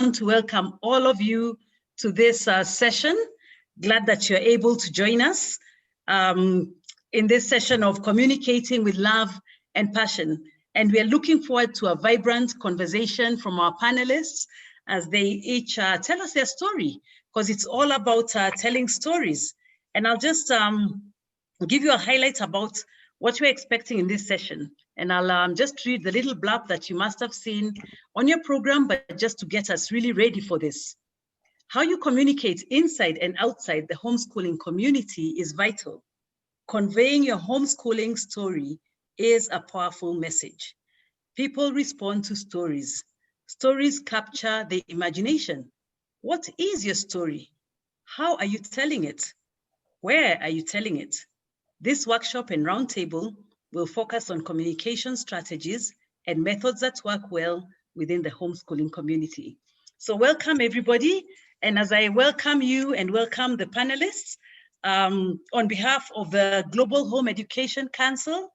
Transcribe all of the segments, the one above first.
to welcome all of you to this session. Glad that you're able to join us in this session of communicating with love and passion. And we are looking forward to a vibrant conversation from our panelists as they each tell us their story, because it's all about telling stories. And I'll just give you a highlight about what we're expecting in this session. And I'll just read the little blurb that you must have seen on your program, but just to get us really ready for this. How you communicate inside and outside the homeschooling community is vital. Conveying your homeschooling story is a powerful message. People respond to stories. Stories capture the imagination. What is your story? How are you telling it? Where are you telling it? This workshop and roundtable will focus on communication strategies and methods that work well within the homeschooling community. So welcome everybody. And as I welcome you and welcome the panelists, on behalf of the Global Home Education Council,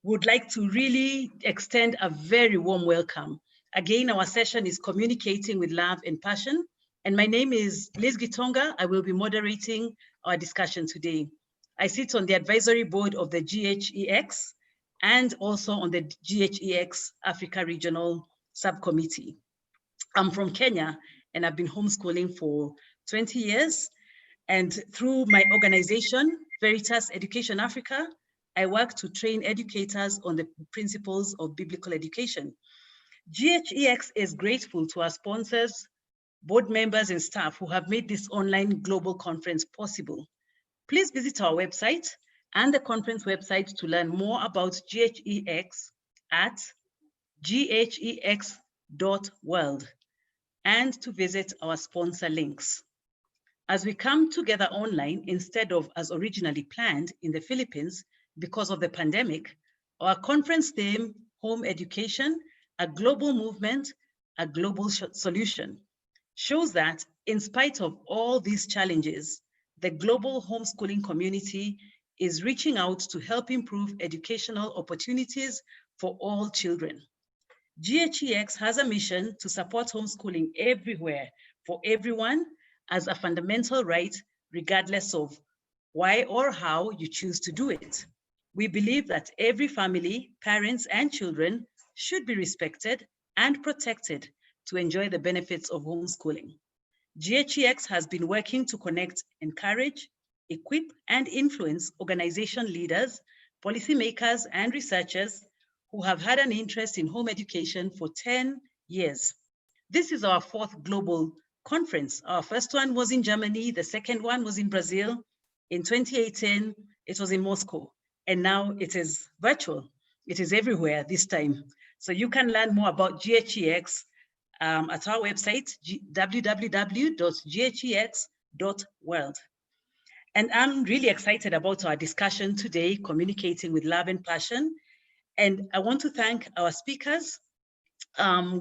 would like to really extend a very warm welcome. Again, our session is Communicating with Love and Passion. And my name is Liz Gitonga. I will be moderating our discussion today. I sit on the advisory board of the GHEX and also on the GHEX Africa Regional Subcommittee. I'm from Kenya and I've been homeschooling for 20 years. And through my organization, Veritas Education Africa, I work to train educators on the principles of biblical education. GHEX is grateful to our sponsors, board members and staff who have made this online global conference possible. Please visit our website and the conference website to learn more about GHEX at ghex.world and to visit our sponsor links. As we come together online instead of as originally planned in the Philippines because of the pandemic, our conference theme, Home Education, a global movement, a global solution, shows that in spite of all these challenges, the global homeschooling community is reaching out to help improve educational opportunities for all children. GHEX has a mission to support homeschooling everywhere for everyone as a fundamental right, regardless of why or how you choose to do it. We believe that every family, parents, and children should be respected and protected to enjoy the benefits of homeschooling. GHEX has been working to connect, encourage, equip, and influence organization leaders, policymakers, and researchers who have had an interest in home education for 10 years. This is our fourth global conference. Our first one was in Germany, the second one was in Brazil. In 2018, it was in Moscow, and now it is virtual. It is everywhere this time. So you can learn more about GHEX at our website, www.ghex.world. And I'm really excited about our discussion today, Communicating with Love and Passion. And I want to thank our speakers.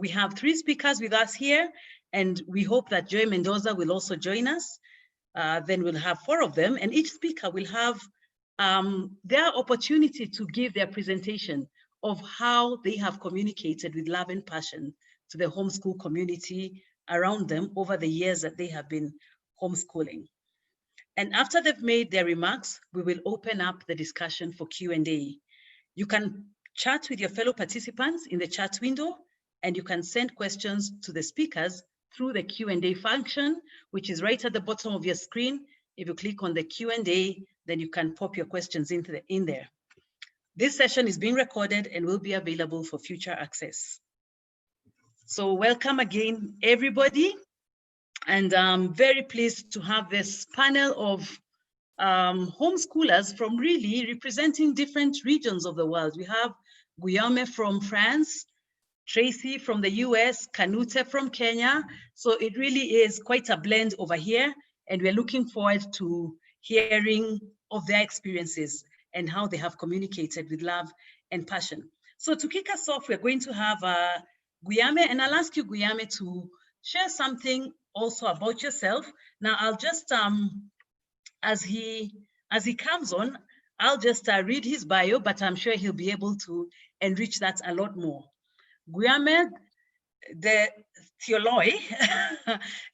We have 3 speakers with us here, and we hope that Joy Mendoza will also join us. Then we'll have 4 of them, and each speaker will have their opportunity to give their presentation of how they have communicated with love and passion to the homeschool community around them over the years that they have been homeschooling. And after they've made their remarks, we will open up the discussion for Q&A. You can chat with your fellow participants in the chat window, and you can send questions to the speakers through the Q&A function, which is right at the bottom of your screen. If you click on the Q&A, then you can pop your questions in there. This session is being recorded and will be available for future access. So welcome again, everybody. And I'm very pleased to have this panel of homeschoolers from really representing different regions of the world. We have Guillaume from France, Tracy from the US, Canute from Kenya. So it really is quite a blend over here. And we're looking forward to hearing of their experiences and how they have communicated with love and passion. So to kick us off, we're going to have Guillaume, and I'll ask you, Guillaume, to share something also about yourself. Now, I'll just, as he comes on, I'll just read his bio, but I'm sure he'll be able to enrich that a lot more. Guillaume the Thieulloy,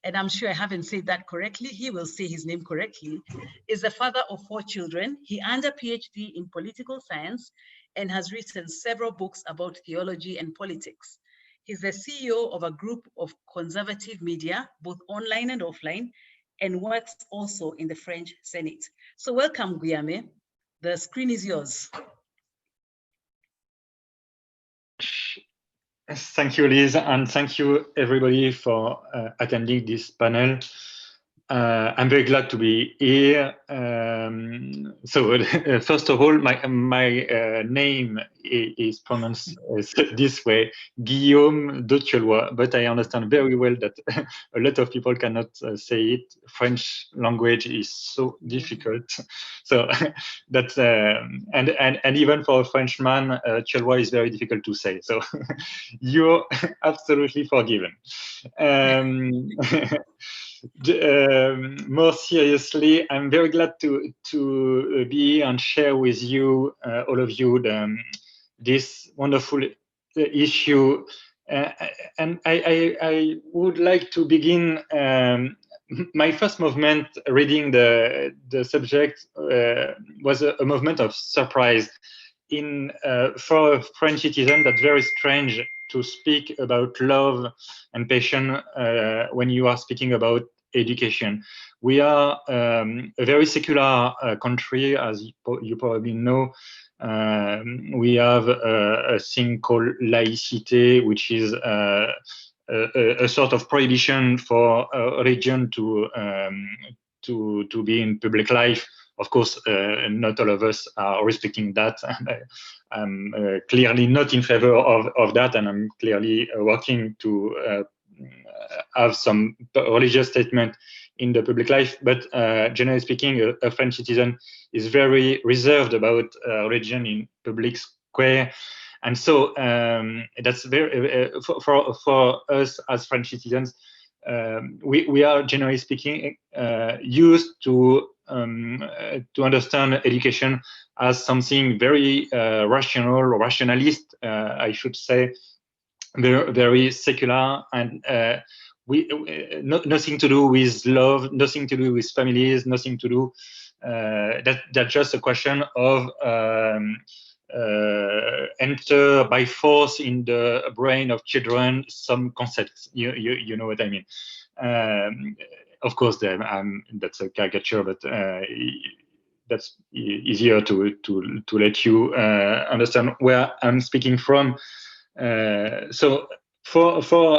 and I'm sure I haven't said that correctly, he will say his name correctly, is the father of 4 children. He earned a PhD in political science and has written several books about theology and politics. He's the CEO of a group of conservative media, both online and offline, and works also in the French Senate. So welcome, Guillaume. The screen is yours. Thank you, Liz, and thank you everybody for attending this panel. I'm very glad to be here. First of all, my name is pronounced this way, Guillaume de Thieulloy, but I understand very well that a lot of people cannot say it. French language is so difficult, so that's and even for a Frenchman, Thieulloy is very difficult to say. So you're absolutely forgiven. More seriously, I'm very glad to be here and share with you, all of you, this wonderful issue. And I would like to begin my first movement reading the subject was a movement of surprise. For a French citizen, that's very strange to speak about love and passion when you are speaking about education. We are a very secular country, as you probably know. We have a thing called laïcité, which is a sort of prohibition for a religion to be in public life. Of course, not all of us are respecting that. I'm clearly not in favor of that, and I'm clearly working to have some religious statement in the public life. But generally speaking, a French citizen is very reserved about religion in public square. And so that's very, for us as French citizens, we are generally speaking used to understand education as something very rational, rationalist, I should say, very secular, and nothing to do with love, nothing to do with families, nothing to do. That's just a question of enter by force in the brain of children some concepts. You know what I mean. Of course, that's a caricature, but that's easier to let you understand where I'm speaking from. So for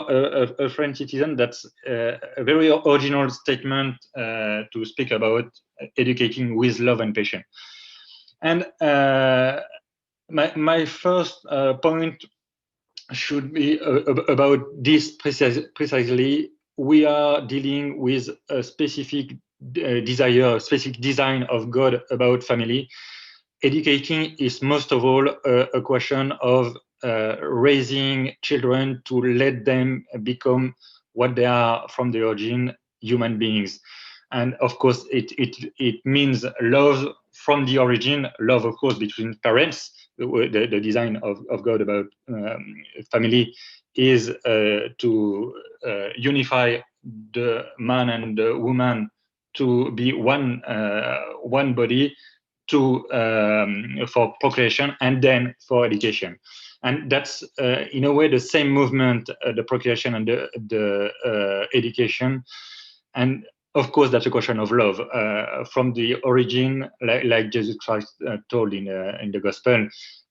a French citizen, that's a very original statement to speak about educating with love and passion. And my first point should be about this precisely. We are dealing with a specific desire, a specific design of God about family. Educating is most of all a question of raising children to let them become what they are from the origin, human beings. And of course, it means love from the origin, love, of course, between parents. The design of God about family is to unify the man and the woman to be one body, for procreation and then for education. And that's in a way the same movement, the procreation and the education. And of course, that's a question of love from the origin, like Jesus Christ told in the gospel.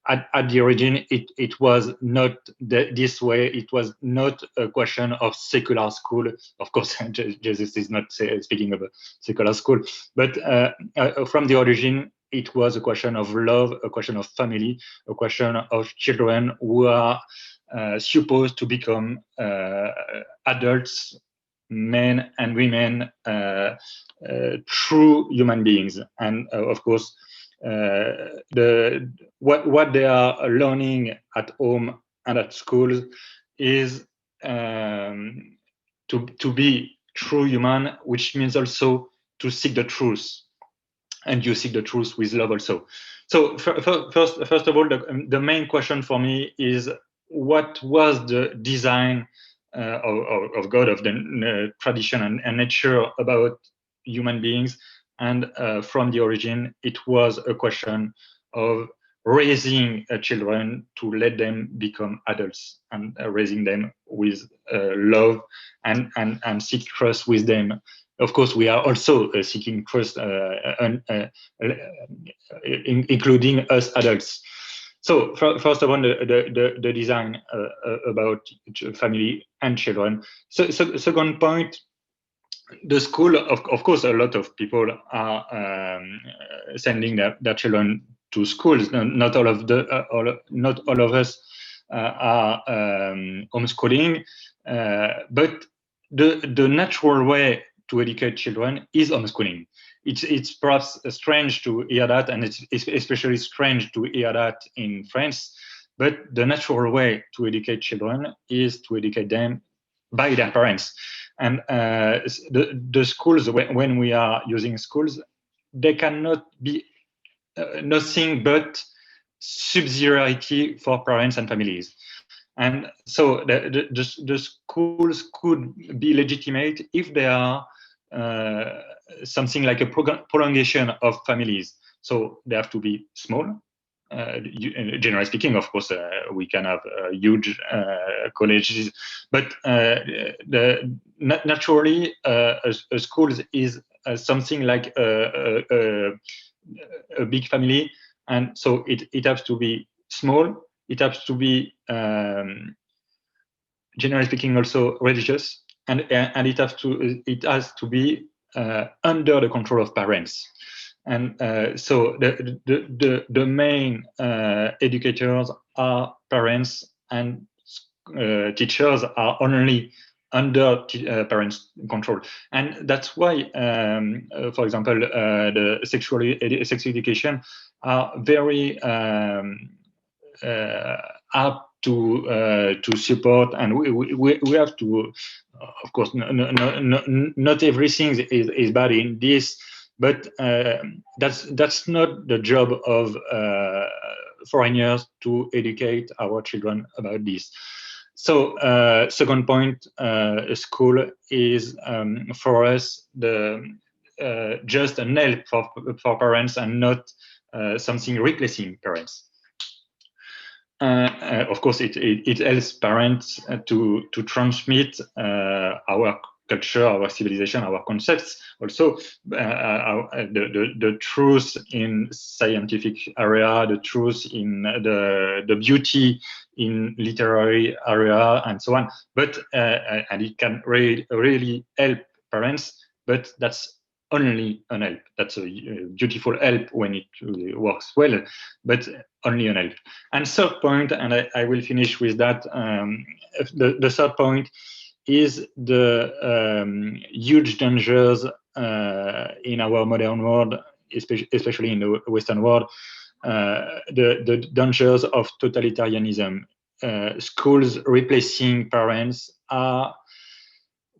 At the origin, it was not this way. It was not a question of secular school. Of course, Jesus is not speaking of a secular school, but from the origin, it was a question of love, a question of family, a question of children who are supposed to become adults, men and women, true human beings. And of course, what they are learning at home and at school is to be true human, which means also to seek the truth. And you seek the truth with love also. So first of all, the main question for me is, what was the design of God, of the tradition and nature about human beings. And from the origin, it was a question of raising children to let them become adults, and raising them with love and seek trust with them. Of course, we are also seeking trust, including us adults. So first of all, the design about family and children. So second point, the school, of course, a lot of people are sending their children to schools. Not all of not all of us are homeschooling, but the natural way to educate children is homeschooling. It's perhaps strange to hear that, and it's especially strange to hear that in France. But the natural way to educate children is to educate them by their parents. And the schools, when we are using schools, they cannot be nothing but subsidiarity for parents and families. And so the schools could be legitimate if they are something like a prolongation of families. So they have to be small. Generally speaking, of course, we can have huge colleges, but naturally, a school is something like a big family, and so it has to be small. It has to be, generally speaking, also religious, and it has to be under the control of parents. And so the main educators are parents, and teachers are only under parents' control. And that's why, for example, the sex education are very hard to support, and we have to, of course, not everything is bad in this, but that's not the job of foreigners to educate our children about this. So second point, school is for us just an help for parents, and not something replacing parents. Of course, it helps parents to transmit our culture, our civilization, our concepts. Also, the truth in scientific area, the truth in the beauty in literary area, and so on. But and it can really help parents. But that's only an help. That's a beautiful help when it works well, but only an help. And third point, and I will finish with that, the third point is the huge dangers in our modern world, especially in the Western world, the dangers of totalitarianism. Schools replacing parents are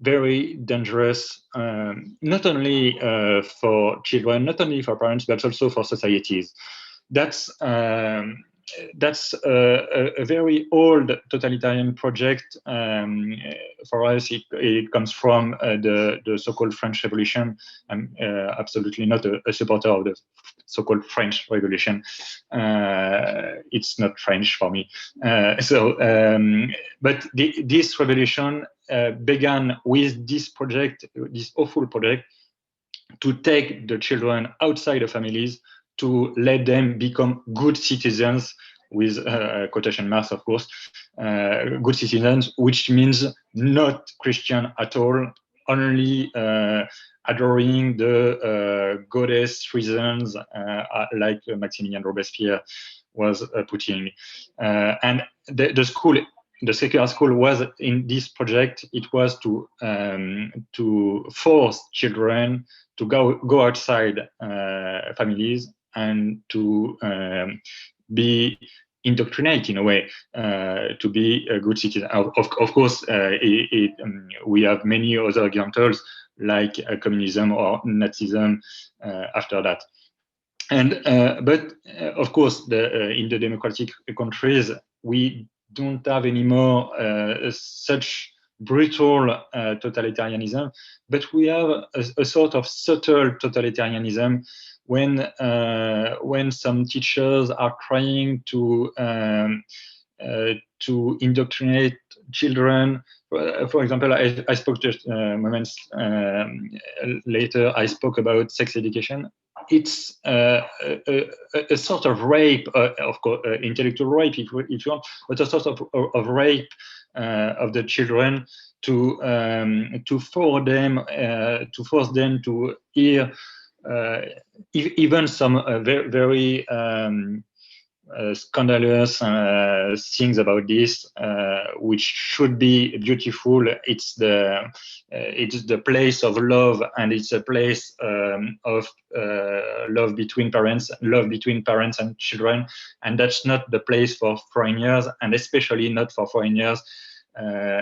very dangerous, not only for children, not only for parents, but also for societies. That's a very old totalitarian project. For us, it comes from the so-called French Revolution. I'm absolutely not a supporter of the so-called French Revolution. It's not French for me. But this revolution began with this project, this awful project, to take the children outside the families, to let them become good citizens, with quotation marks, of course, good citizens, which means not Christian at all, only adoring the goddess reasons, like Maximilien Robespierre was putting. And the school, the secular school, was in this project. It was to force children to go outside families, and to be indoctrinated in a way, to be a good citizen. Of course, we have many other examples, like communism or Nazism after that. And but of course, in the democratic countries, we don't have anymore such brutal totalitarianism, but we have a sort of subtle totalitarianism when some teachers are trying to indoctrinate children. For example, I spoke just moments later, I spoke about sex education. It's a sort of rape, of course, intellectual rape, if you want, but a sort of rape of the children to force them to hear even some very scandalous things about this, which should be beautiful. It's the place of love, and it's a place of love between parents and children, and that's not the place for foreigners, and especially not for foreigners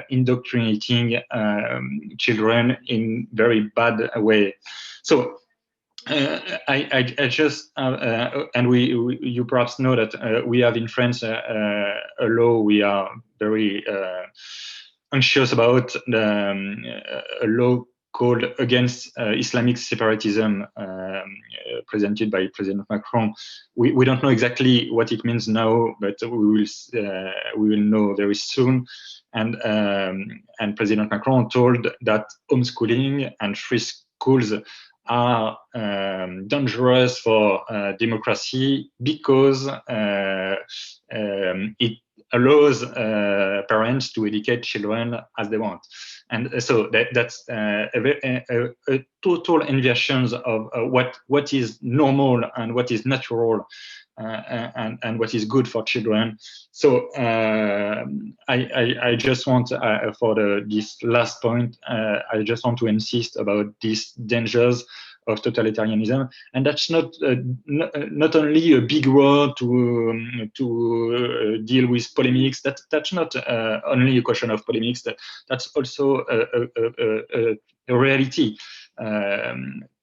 indoctrinating children in very bad way. So I just and you perhaps know that we have in France a law we are very anxious about, a law called Against Islamic Separatism, presented by President Macron. We don't know exactly what it means now, but we will know very soon. And President Macron told that homeschooling and free schools are dangerous for democracy because it allows parents to educate children as they want. And so that's a total inversion of what is normal and what is natural and what is good for children. So I just want, for this last point, I just want to insist about these dangers of totalitarianism, and that's not only a big word to deal with polemics. That's not only a question of polemics. That's also a reality.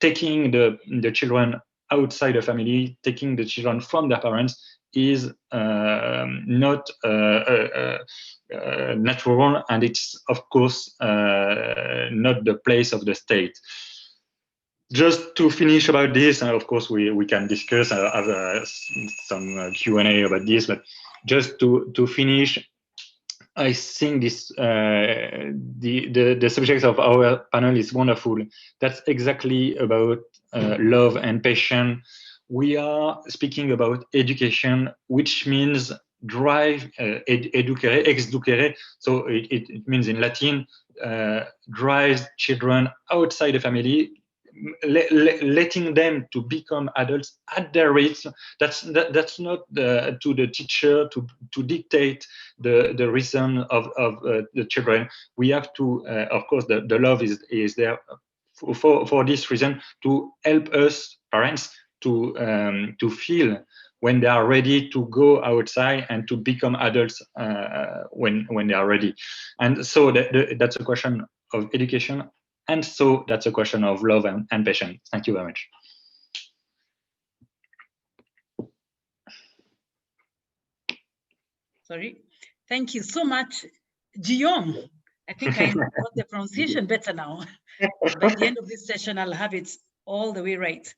Taking the children outside the family, taking the children from their parents, is not natural, and it's of course not the place of the state. Just to finish about this, and of course we can discuss, have some Q&A about this, but just to finish, I think this the subject of our panel is wonderful. That's exactly about love and passion. We are speaking about education, which means drive, educere, ex ducere. So it means in Latin, drives children outside the family, letting them to become adults at their rates. That's not to the teacher to dictate the reason of the children. We have to, of course, the love is there for this reason, to help us parents to feel when they are ready to go outside and to become adults when they are ready. And so that's a question of education. And so that's a question of love and passion. Thank you very much. Sorry. Thank you so much, Guillaume. I think I got the pronunciation better now. By the end of this session, I'll have it all the way right.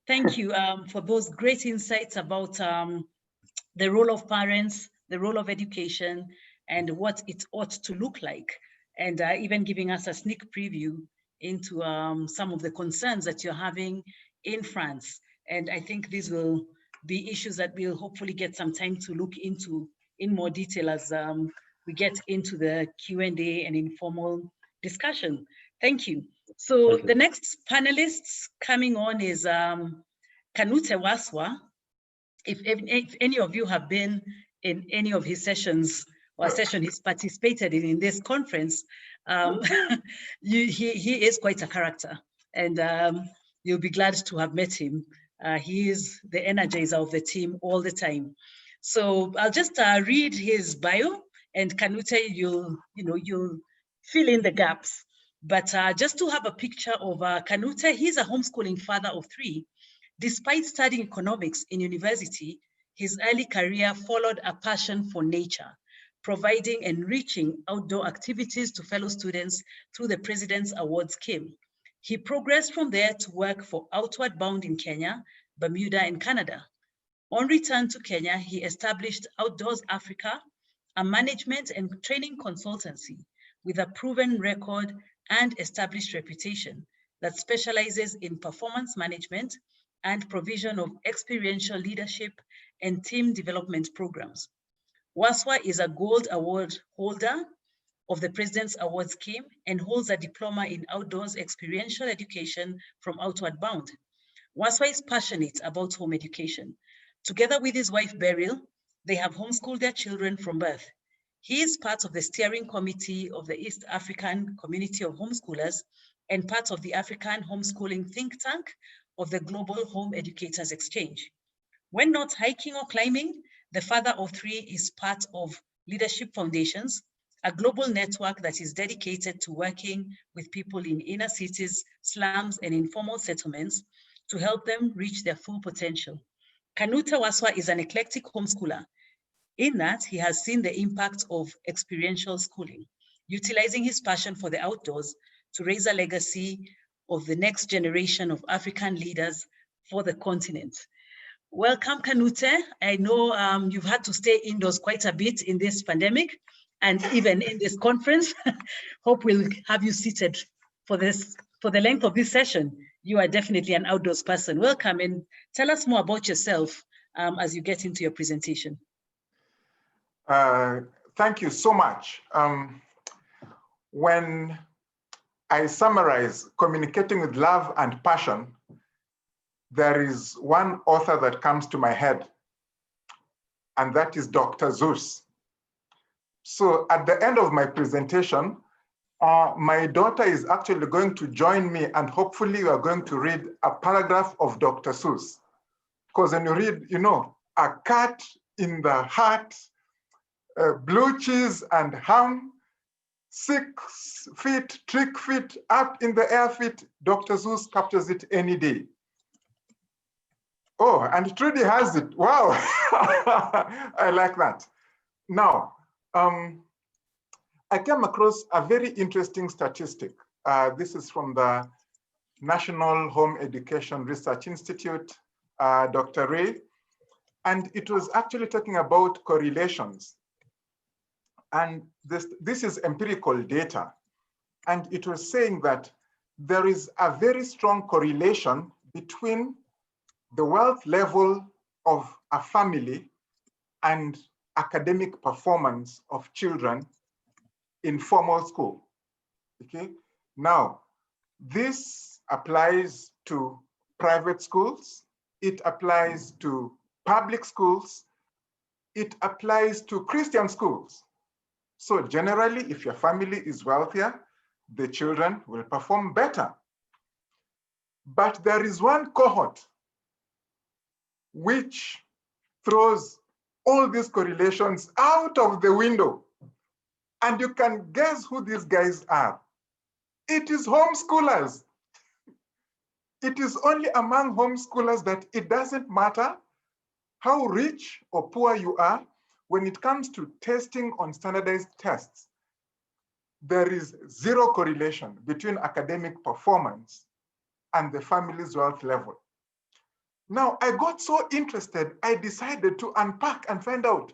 Thank you for those great insights about the role of parents, the role of education, and what it ought to look like, and even giving us a sneak preview into some of the concerns that you're having in France. And I think these will be issues that we'll hopefully get some time to look into in more detail as we get into the Q&A and informal discussion. Thank you. So the next panelists coming on is Canute Waswa. If any of you have been in any of his sessions or a session he's participated in this conference, he is quite a character, and you'll be glad to have met him. He is the energizer of the team all the time. So I'll just read his bio, and Canute, you'll fill in the gaps. But just to have a picture of Canute, he's a homeschooling father of 3. Despite studying economics in university, his early career followed a passion for nature. providing enriching outdoor activities to fellow students through the President's Award Scheme. He progressed from there to work for Outward Bound in Kenya, Bermuda, and Canada. On return to Kenya, he established Outdoors Africa, a management and training consultancy with a proven record and established reputation that specializes in performance management and provision of experiential leadership and team development programs. Waswa is a Gold Award holder of the President's Award Scheme and holds a diploma in outdoors experiential education from Outward Bound. Waswa is passionate about home education. Together with his wife Beryl, they have homeschooled their children from birth. He is part of the steering committee of the East African Community of Homeschoolers and part of the African Homeschooling Think Tank of the Global Home Educators Exchange. When not hiking or climbing, the father of three is part of Leadership Foundations, a global network that is dedicated to working with people in inner cities, slums, and informal settlements to help them reach their full potential. Canute Waswa is an eclectic homeschooler in that he has seen the impact of experiential schooling, utilizing his passion for the outdoors to raise a legacy of the next generation of African leaders for the continent. Welcome, Canute. I know you've had to stay indoors quite a bit in this pandemic and even in this conference. Hope we'll have you seated for the length of this session. You are definitely an outdoors person. Welcome, and tell us more about yourself as you get into your presentation. Thank you so much. When I summarize communicating with love and passion, there is one author that comes to my head, and that is Dr. Seuss. So at the end of my presentation, my daughter is actually going to join me, and hopefully we are going to read a paragraph of Dr. Seuss. Because when you read, you know, a cat in the hat, blue cheese and ham, 6 feet, trick feet, up in the air feet, Dr. Seuss captures it any day. Oh, and Trudy has it. Wow, I like that. Now, I came across a very interesting statistic. This is from the National Home Education Research Institute, Dr. Ray, and it was actually talking about correlations. And this is empirical data. And it was saying that there is a very strong correlation between the wealth level of a family and academic performance of children in formal school. Okay. Now, this applies to private schools. It applies to public schools. It applies to Christian schools. So generally, if your family is wealthier, the children will perform better. But there is one cohort which throws all these correlations out of the window. And you can guess who these guys are. It is homeschoolers. It is only among homeschoolers that it doesn't matter how rich or poor you are. When it comes to testing on standardized tests, there is zero correlation between academic performance and the family's wealth level. Now, I got so interested, I decided to unpack and find out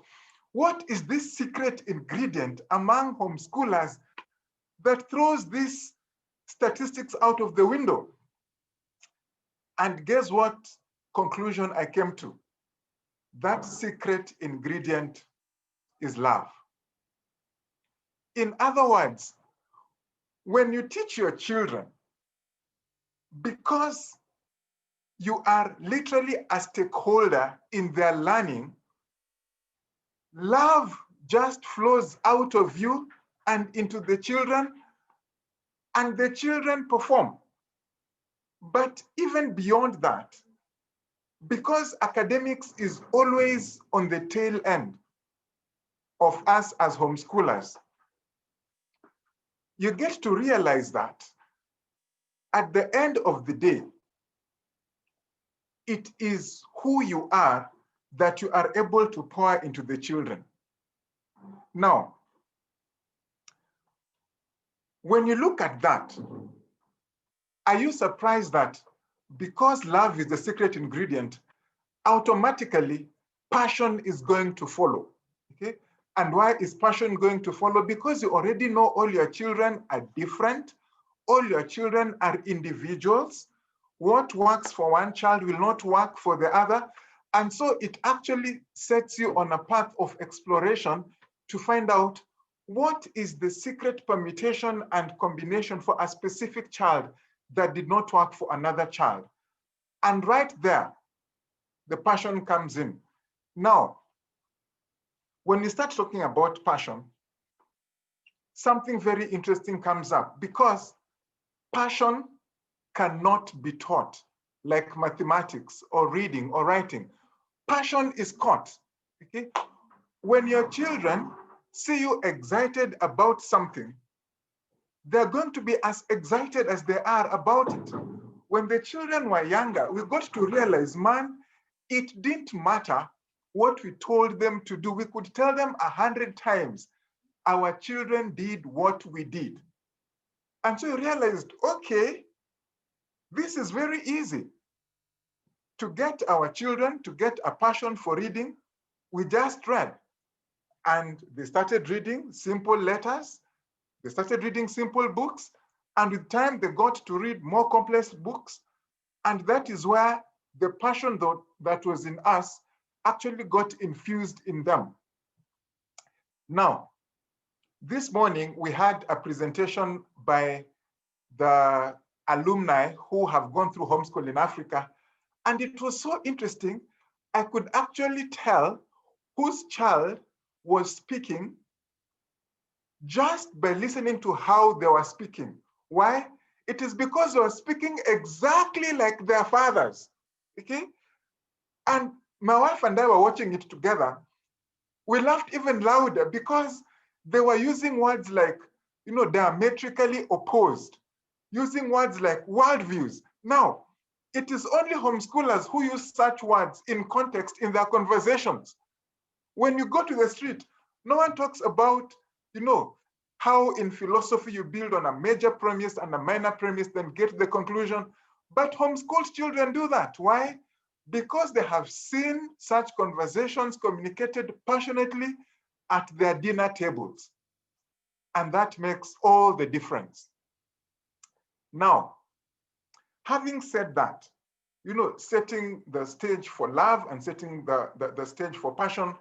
what is this secret ingredient among homeschoolers that throws these statistics out of the window. And guess what conclusion I came to? That secret ingredient is love. In other words, when you teach your children, because you are literally a stakeholder in their learning, love just flows out of you and into the children, and the children perform. But even beyond that, because academics is always on the tail end of us as homeschoolers, you get to realize that at the end of the day, it is who you are that you are able to pour into the children. Now, when you look at that, are you surprised that because love is the secret ingredient, automatically passion is going to follow? Okay. And why is passion going to follow? Because you already know all your children are different. All your children are individuals. What works for one child will not work for the other. And so it actually sets you on a path of exploration to find out what is the secret permutation and combination for a specific child that did not work for another child. And right there, the passion comes in. Now, when we start talking about passion, something very interesting comes up, because passion cannot be taught like mathematics or reading or writing. Passion is caught. Okay? When your children see you excited about something, they're going to be as excited as they are about it. When the children were younger, we got to realize, man, it didn't matter what we told them to do. We could tell them 100 times. Our children did what we did. And so we realized, okay, this is very easy. To get our children to get a passion for reading, we just read. And they started reading simple letters. They started reading simple books. And with time, they got to read more complex books. And that is where the passion that was in us actually got infused in them. Now, this morning, we had a presentation by the alumni who have gone through homeschool in Africa. And it was so interesting. I could actually tell whose child was speaking just by listening to how they were speaking. Why? It is because they were speaking exactly like their fathers. Okay? And my wife and I were watching it together. We laughed even louder because they were using words like, diametrically opposed, using words like worldviews. Now, it is only homeschoolers who use such words in context in their conversations. When you go to the street, no one talks about, how in philosophy you build on a major premise and a minor premise, then get the conclusion. But homeschooled children do that. Why? Because they have seen such conversations communicated passionately at their dinner tables. And that makes all the difference. Now, having said that, setting the stage for love and setting the stage for passion,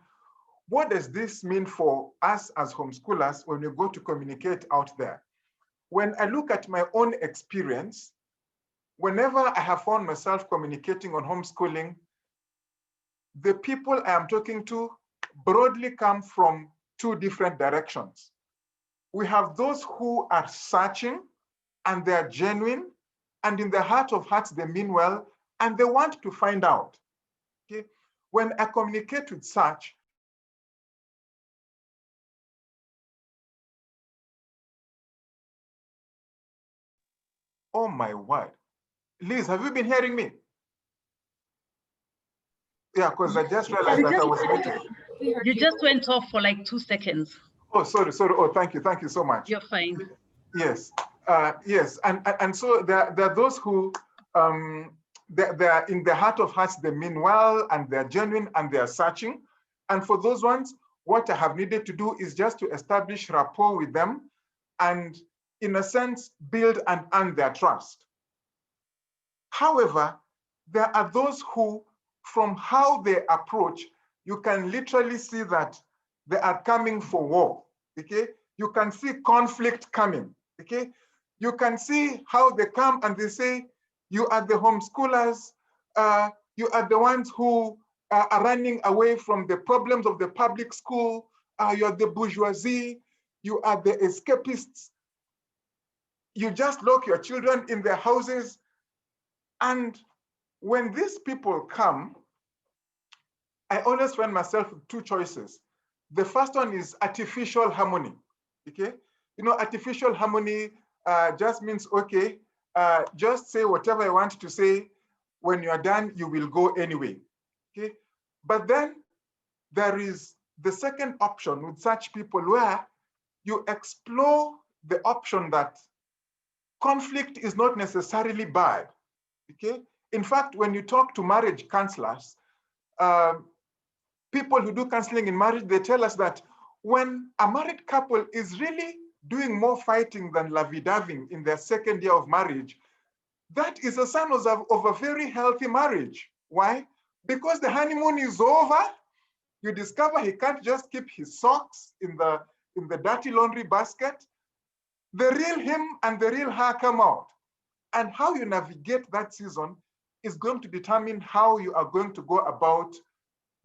what does this mean for us as homeschoolers when we go to communicate out there? When I look at my own experience, whenever I have found myself communicating on homeschooling, the people I am talking to broadly come from two different directions. We have those who are searching and they are genuine, and in the heart of hearts, they mean well, and they want to find out. Okay? When I communicate with such, oh my word. Liz, have you been hearing me? Yeah, because I just realized that I was muted. You just went off for like 2 seconds. Oh, sorry. Oh, thank you so much. You're fine. Yes, yes, and so there are those who they're in the heart of hearts, they mean well, and they're genuine, and they're searching. And for those ones, what I have needed to do is just to establish rapport with them, and in a sense, build and earn their trust. However, there are those who, from how they approach, you can literally see that they are coming for war. Okay, you can see conflict coming. Okay, you can see how they come and they say, you are the homeschoolers, you are the ones who are running away from the problems of the public school, you are the bourgeoisie, you are the escapists. You just lock your children in their houses. And when these people come, I always find myself with two choices. The first one is artificial harmony. Okay, artificial harmony just means, okay, just say whatever I want to say. When you are done, you will go anyway. Okay, but then there is the second option with such people where you explore the option that conflict is not necessarily bad, okay? In fact, when you talk to marriage counselors, people who do counseling in marriage, they tell us that when a married couple is really doing more fighting than lovey-dovey in their second year of marriage, that is a sign of a very healthy marriage. Why? Because the honeymoon is over. You discover he can't just keep his socks in the dirty laundry basket. The real him and the real her come out. And how you navigate that season is going to determine how you are going to go about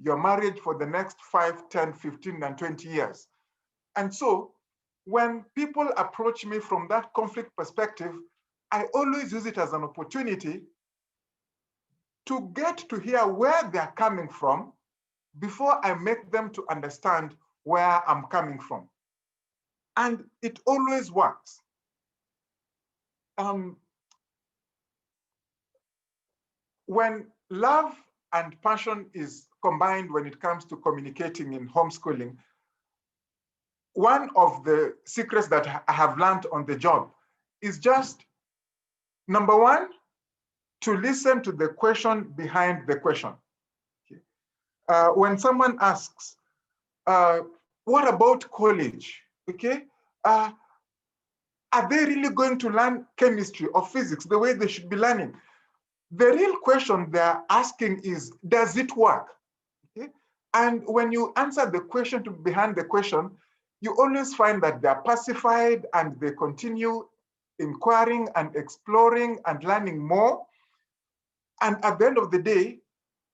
your marriage for the next 5, 10, 15, and 20 years. And so when people approach me from that conflict perspective, I always use it as an opportunity to get to hear where they're coming from before I make them to understand where I'm coming from. And it always works. When love and passion is combined when it comes to communicating in homeschooling, one of the secrets that I have learned on the job is just, number one, to listen to the question behind the question. Okay. When someone asks, what about college? Okay, are they really going to learn chemistry or physics the way they should be learning? The real question they're asking is, does it work? Okay? And when you answer the question behind the question, you always find that they're pacified and they continue inquiring and exploring and learning more. And at the end of the day,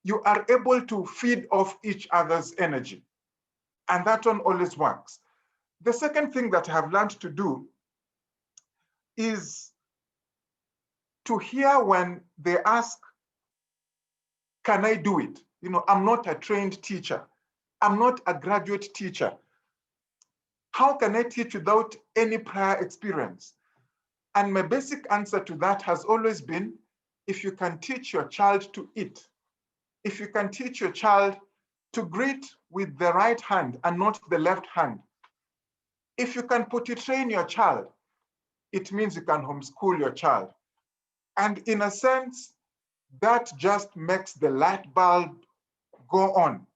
you are able to feed off each other's energy. And that one always works. The second thing that I have learned to do is to hear when they ask, can I do it? You know, I'm not a trained teacher. I'm not a graduate teacher. How can I teach without any prior experience? And my basic answer to that has always been, if you can teach your child to eat, if you can teach your child to greet with the right hand and not the left hand, if you can potty train your child, it means you can homeschool your child. And in a sense, that just makes the light bulb go on.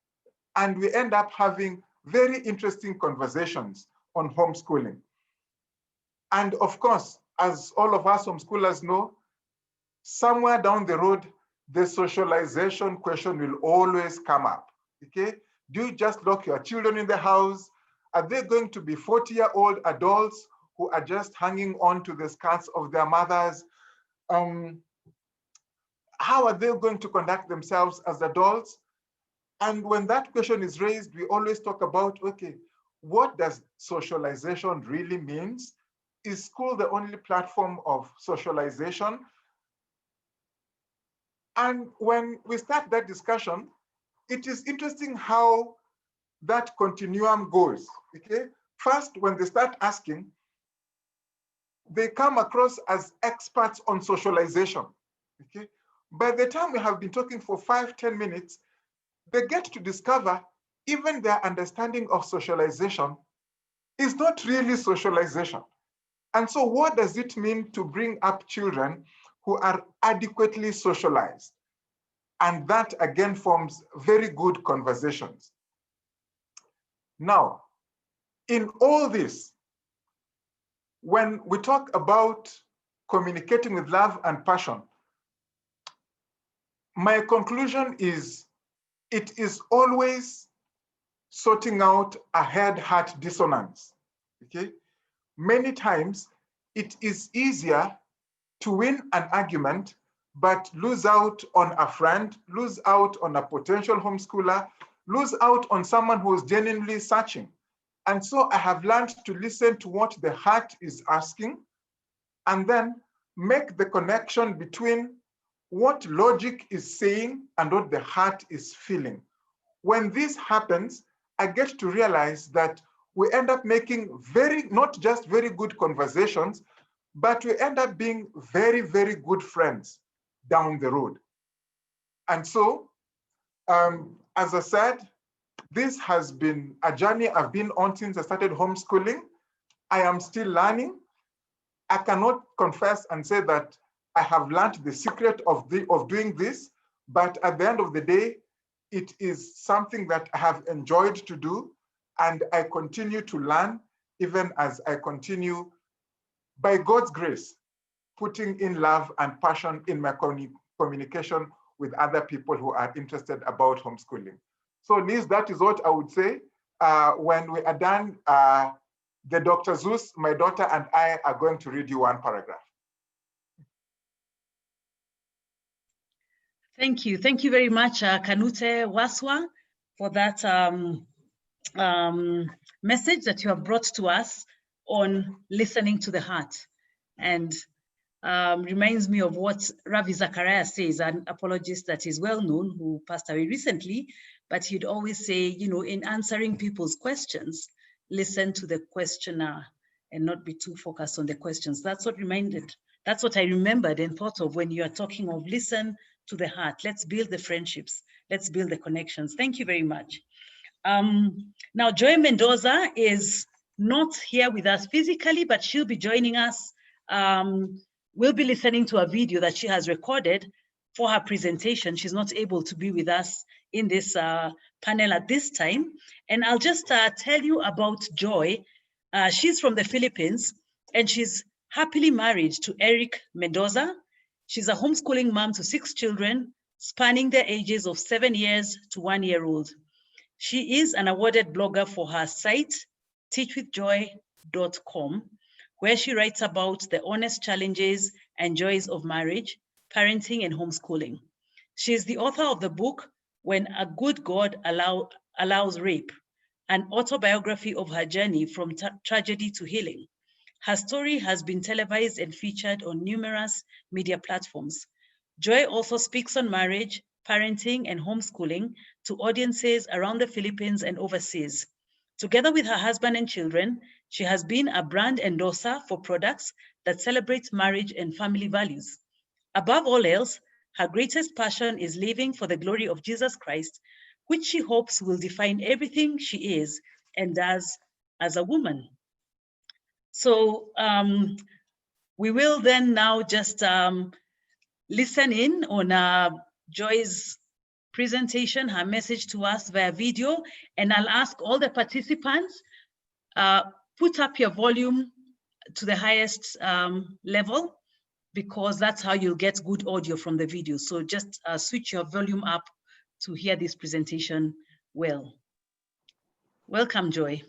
And we end up having very interesting conversations on homeschooling. And of course, as all of us homeschoolers know, somewhere down the road, the socialization question will always come up, okay? Do you just lock your children in the house? Are they going to be 40-year-old adults who are just hanging on to the skirts of their mothers? How are they going to conduct themselves as adults? And when that question is raised, we always talk about, okay, what does socialization really mean? Is school the only platform of socialization? And when we start that discussion, it is interesting how that continuum goes, okay? First, when they start asking, they come across as experts on socialization, okay? By the time we have been talking for 5, 10 minutes, they get to discover even their understanding of socialization is not really socialization. And so what does it mean to bring up children who are adequately socialized? And that again forms very good conversations. Now, in all this, when we talk about communicating with love and passion, my conclusion is it is always sorting out a head-heart dissonance, okay? Many times it is easier to win an argument but lose out on a friend, lose out on a potential homeschooler, lose out on someone who is genuinely searching. And so I have learned to listen to what the heart is asking and then make the connection between what logic is saying and what the heart is feeling. When this happens, I get to realize that we end up making not just very good conversations, but we end up being very, very good friends down the road. And so, as I said, this has been a journey I've been on since I started homeschooling. I am still learning. I cannot confess and say that I have learned the secret of doing this, but at the end of the day, it is something that I have enjoyed to do, and I continue to learn even as I continue, by God's grace, putting in love and passion in my communication with other people who are interested about homeschooling. So Liz, that is what I would say. When we are done, the Dr. Zeus, my daughter, and I are going to read you one paragraph. Thank you. Thank you very much, Canute Waswa, for that message that you have brought to us on listening to the heart. And reminds me of what Ravi Zachariah says, an apologist that is well known, who passed away recently, but he'd always say, you know, in answering people's questions, listen to the questioner and not be too focused on the questions. That's what I remembered and thought of when you are talking of listen to the heart. Let's build the friendships. Let's build the connections. Thank you very much. Now, Joy Mendoza is not here with us physically, but she'll be joining us. We'll be listening to a video that she has recorded for her presentation. She's not able to be with us in this panel at this time. And I'll just tell you about Joy. She's from the Philippines, and she's happily married to Eric Mendoza. She's a homeschooling mom to 6 children, spanning the ages of 7 years to 1 year old. She is an awarded blogger for her site, teachwithjoy.com, where she writes about the honest challenges and joys of marriage, parenting, and homeschooling. She is the author of the book, When a Good God Allows Rape, an autobiography of her journey from tragedy to healing. Her story has been televised and featured on numerous media platforms. Joy also speaks on marriage, parenting, and homeschooling to audiences around the Philippines and overseas. Together with her husband and children, she has been a brand endorser for products that celebrate marriage and family values. Above all else, her greatest passion is living for the glory of Jesus Christ, which she hopes will define everything she is and does as a woman. So we will then now just listen in on Joy's presentation, her message to us via video, and I'll ask all the participants, put up your volume to the highest level, because that's how you'll get good audio from the video. So just switch your volume up to hear this presentation well. Welcome, Joy.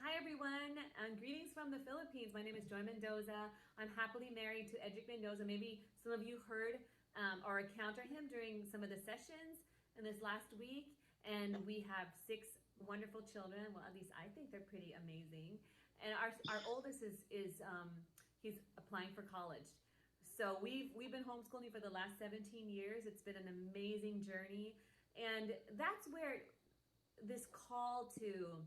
Hi, everyone. Greetings from the Philippines. My name is Joy Mendoza. I'm happily married to Edric Mendoza. Maybe some of you heard or encountered him during some of the sessions in this last week. And we have 6 wonderful children. Well, at least I think they're pretty amazing. And our oldest is he's applying for college. So we've been homeschooling for the last 17 years. It's been an amazing journey. And that's where this call to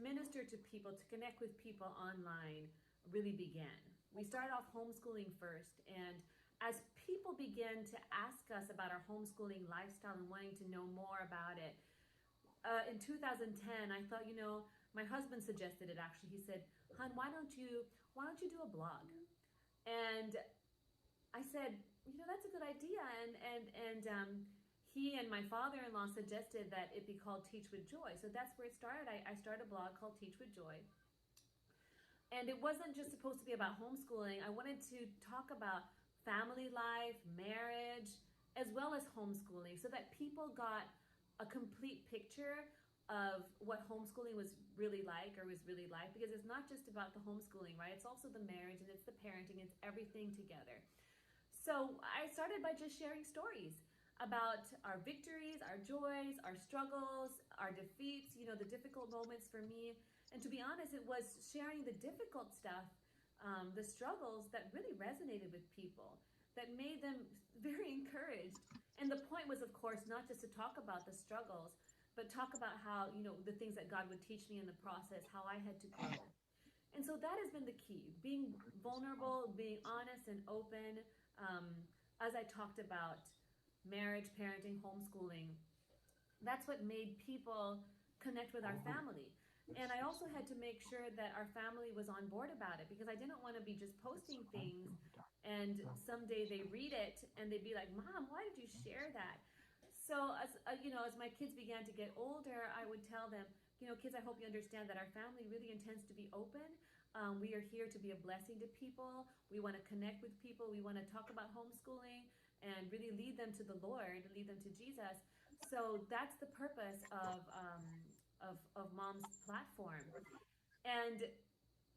minister to people, to connect with people online really began. We started off homeschooling first, and as people began to ask us about our homeschooling lifestyle and wanting to know more about it, in 2010, I thought, my husband suggested it actually. He said, "Hun, why don't you do a blog?" And I said, that's a good idea. And he and my father-in-law suggested that it be called Teach with Joy. So that's where it started. I started a blog called Teach with Joy. And it wasn't just supposed to be about homeschooling. I wanted to talk about family life, marriage, as well as homeschooling, so that people got a complete picture of what homeschooling was really like, because it's not just about the homeschooling, right? It's also the marriage, and it's the parenting, it's everything together. So I started by just sharing stories about our victories, our joys, our struggles, our defeats, the difficult moments for me. And to be honest, it was sharing the difficult stuff, the struggles that really resonated with people, that made them very encouraged. And the point was, of course, not just to talk about the struggles, but talk about how, the things that God would teach me in the process, how I had to grow. And so that has been the key, being vulnerable, being honest and open. As I talked about marriage, parenting, homeschooling, that's what made people connect with our family. And I also had to make sure that our family was on board about it, because I didn't want to be just posting things and someday they read it and they'd be like, Mom, why did you share that? So as as my kids began to get older, I would tell them, kids, I hope you understand that our family really intends to be open. We are here to be a blessing to people. We want to connect with people. We want to talk about homeschooling and really lead them to the Lord, lead them to Jesus. So that's the purpose of Mom's platform. And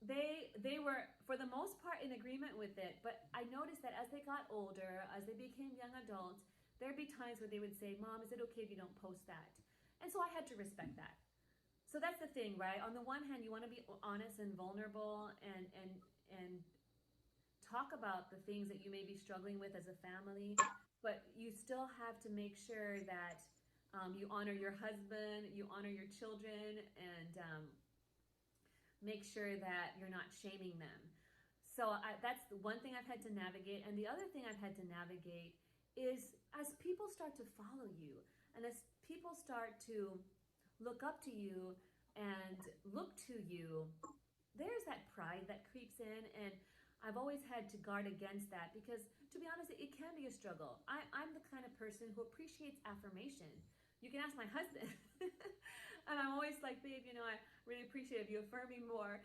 they were, for the most part, in agreement with it. But I noticed that as they got older, as they became young adults, there'd be times where they would say, Mom, is it okay if you don't post that? And so I had to respect that. So that's the thing, right? On the one hand, you want to be honest and vulnerable and talk about the things that you may be struggling with as a family, but you still have to make sure that you honor your husband, you honor your children, and make sure that you're not shaming them. So that's the one thing I've had to navigate. And the other thing I've had to navigate is as people start to follow you and as people start to look up to you and look to you, there's that pride that creeps in. And I've always had to guard against that, because to be honest, it can be a struggle. I'm the kind of person who appreciates affirmation. You can ask my husband. And I'm always like, babe, I really appreciate if you affirm me more.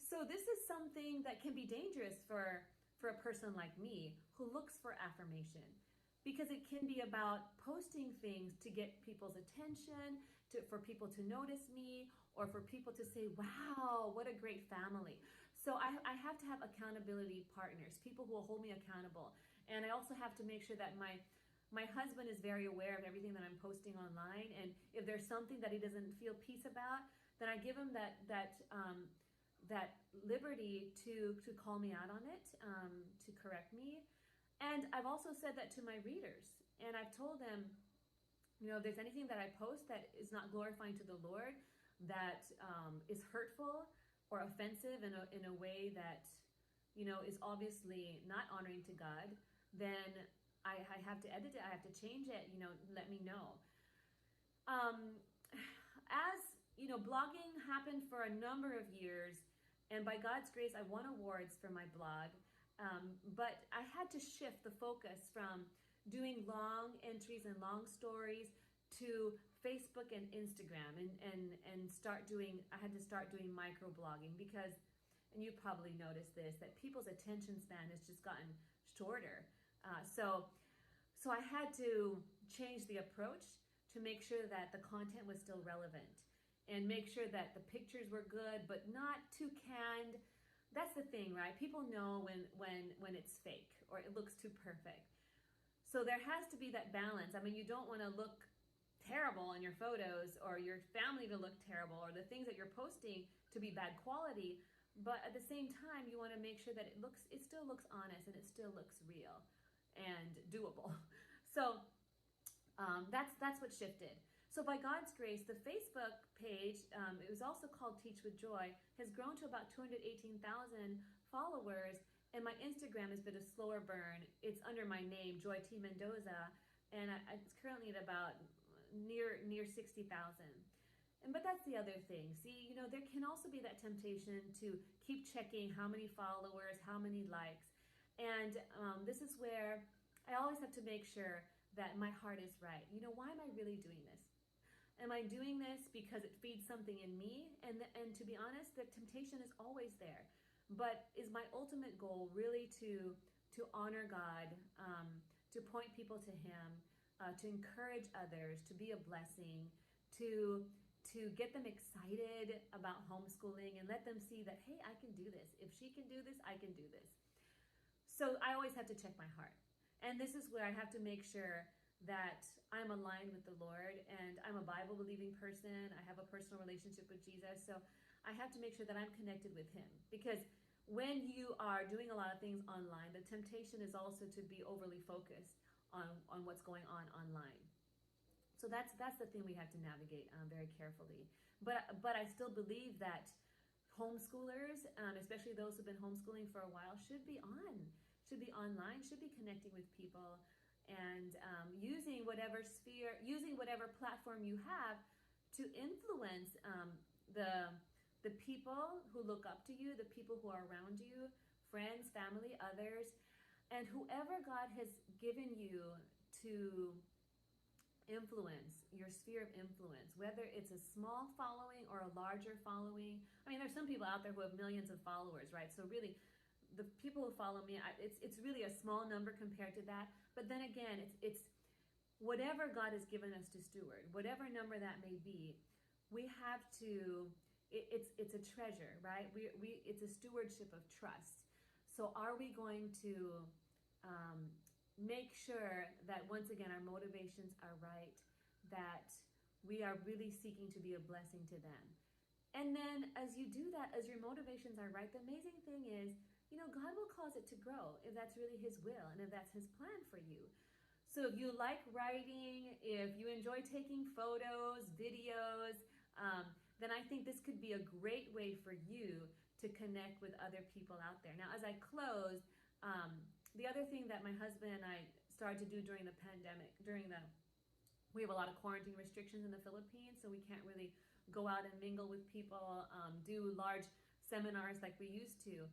So this is something that can be dangerous for a person like me who looks for affirmation, because it can be about posting things to get people's attention, for people to notice me, or for people to say, wow, what a great family. So I have to have accountability partners, people who will hold me accountable. And I also have to make sure that my husband is very aware of everything that I'm posting online. And if there's something that he doesn't feel peace about, then I give him that liberty to call me out on it, to correct me. And I've also said that to my readers. And I've told them, if there's anything that I post that is not glorifying to the Lord, that is hurtful or offensive in a way that, is obviously not honoring to God, then I have to edit it, I have to change it, let me know. Blogging happened for a number of years, and by God's grace, I won awards for my blog. But I had to shift the focus from doing long entries and long stories to Facebook and Instagram, and I had to start doing microblogging, because, and you probably noticed this, that people's attention span has just gotten shorter. So I had to change the approach to make sure that the content was still relevant, and make sure that the pictures were good, but not too canned. That's the thing, right? People know when it's fake or it looks too perfect. So there has to be that balance. I mean, you don't want to look terrible in your photos, or your family to look terrible, or the things that you're posting to be bad quality. But at the same time, you want to make sure that it still looks honest, and it still looks real and doable. So that's what shifted. So by God's grace, the Facebook page, it was also called Teach with Joy, has grown to about 218,000 followers. And my Instagram has been a slower burn. It's under my name, Joy T. Mendoza, and it's currently at about near 60,000. But that's the other thing. See, there can also be that temptation to keep checking how many followers, how many likes. And this is where I always have to make sure that my heart is right. Why am I really doing this? Am I doing this because it feeds something in me? And to be honest, the temptation is always there. But is my ultimate goal really to honor God, to point people to Him, to encourage others, to be a blessing, to get them excited about homeschooling, and let them see that, hey, I can do this. If she can do this, I can do this. So I always have to check my heart. And this is where I have to make sure that I'm aligned with the Lord, and I'm a Bible-believing person. I have a personal relationship with Jesus. So I have to make sure that I'm connected with Him, because when you are doing a lot of things online, the temptation is also to be overly focused on what's going on online. So that's the thing we have to navigate very carefully. But I still believe that homeschoolers, especially those who've been homeschooling for a while, should be online, should be connecting with people, and using whatever sphere, using whatever platform you have to influence the people who look up to you, the people who are around you, friends, family, others, and whoever God has given you to influence, your sphere of influence, whether it's a small following or a larger following. I mean, there's some people out there who have millions of followers, right? So really, the people who follow me, it's really a small number compared to that. But then again, it's whatever God has given us to steward, whatever number that may be, we have to, it's a treasure, right? It's a stewardship of trust. So are we going to make sure that, once again, our motivations are right, that we are really seeking to be a blessing to them? And then as you do that, as your motivations are right, the amazing thing is, you know, God will cause it to grow if that's really His will and if that's His plan for you. So if you like writing, if you enjoy taking photos, videos, then I think this could be a great way for you to connect with other people out there. Now, as I close, the other thing that my husband and I started to do during the pandemic, we have a lot of quarantine restrictions in the Philippines, so we can't really go out and mingle with people, do large seminars like we used to.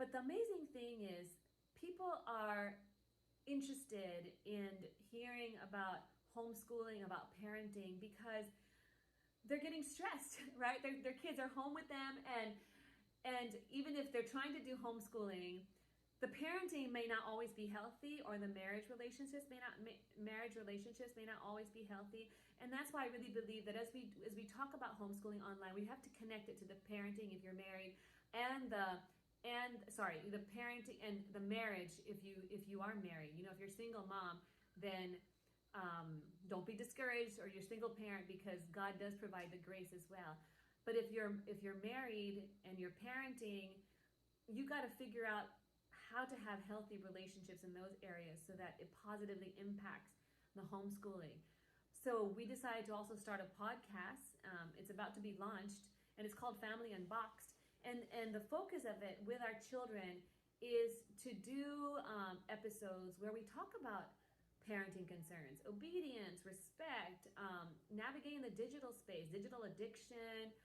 But the amazing thing is, people are interested in hearing about homeschooling, about parenting, because they're getting stressed, right? Their kids are home with them, and even if they're trying to do homeschooling, the parenting may not always be healthy, or the marriage relationships may not always be healthy. And that's why I really believe that as we talk about homeschooling online, we have to connect it to the parenting if you're married, and the parenting and the marriage if you are married. You know, if you're a single mom, then don't be discouraged, or you're a single parent, because God does provide the grace as well. But if you're married and you're parenting, you got to figure out how to have healthy relationships in those areas so that it positively impacts the homeschooling. So we decided to also start a podcast. It's about to be launched, and it's called Family Unboxed. And the focus of it with our children is to do episodes where we talk about parenting concerns, obedience, respect, navigating the digital space, digital addiction,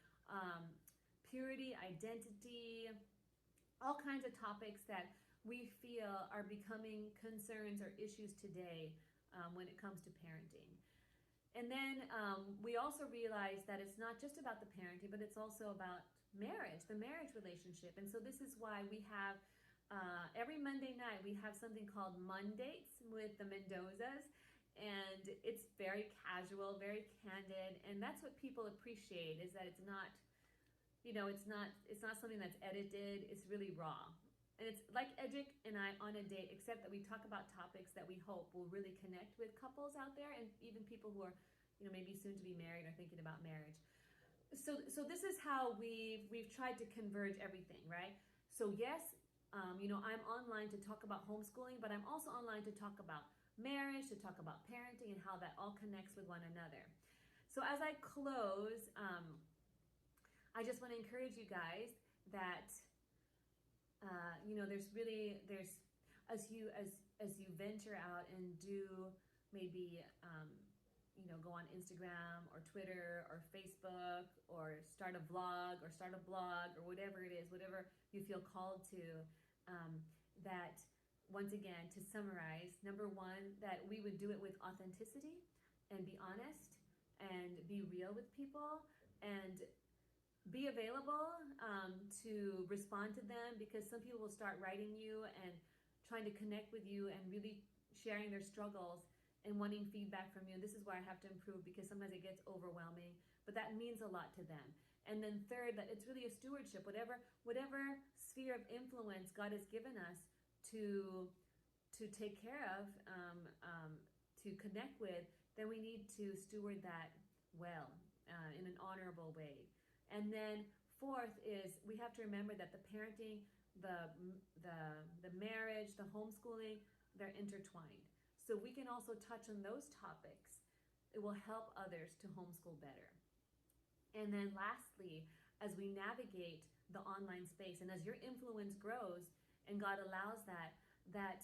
purity, identity, all kinds of topics that we feel are becoming concerns or issues today when it comes to parenting. And then we also realize that it's not just about the parenting, but it's also about marriage, the marriage relationship. And so this is why we have every Monday night, we have something called Mondates with the Mendozas. And it's very casual, very candid. And that's what people appreciate, is that it's not, you know, it's not something that's edited. It's really raw. And it's like Edric and I on a date, except that we talk about topics that we hope will really connect with couples out there, and even people who are, you know, maybe soon to be married or thinking about marriage. So this is how we've tried to converge everything, right? So yes, you know, I'm online to talk about homeschooling, but I'm also online to talk about marriage, to talk about parenting, and how that all connects with one another. So as I close, I just want to encourage you guys that you know, there's as you venture out and do maybe you know, go on Instagram or Twitter or Facebook, or start a vlog or start a blog, or whatever it is, whatever you feel called to, that, once again, to summarize, number one, that we would do it with authenticity and be honest and be real with people, and be available to respond to them, because some people will start writing you and trying to connect with you and really sharing their struggles and wanting feedback from you. And this is where I have to improve, because sometimes it gets overwhelming, but that means a lot to them. And then third, that it's really a stewardship, whatever sphere of influence God has given us to take care of, to connect with, then we need to steward that well, in an honorable way. And then fourth is, we have to remember that the parenting, the marriage, the homeschooling, they're intertwined. So we can also touch on those topics. It will help others to homeschool better. And then lastly, as we navigate the online space, and as your influence grows and God allows that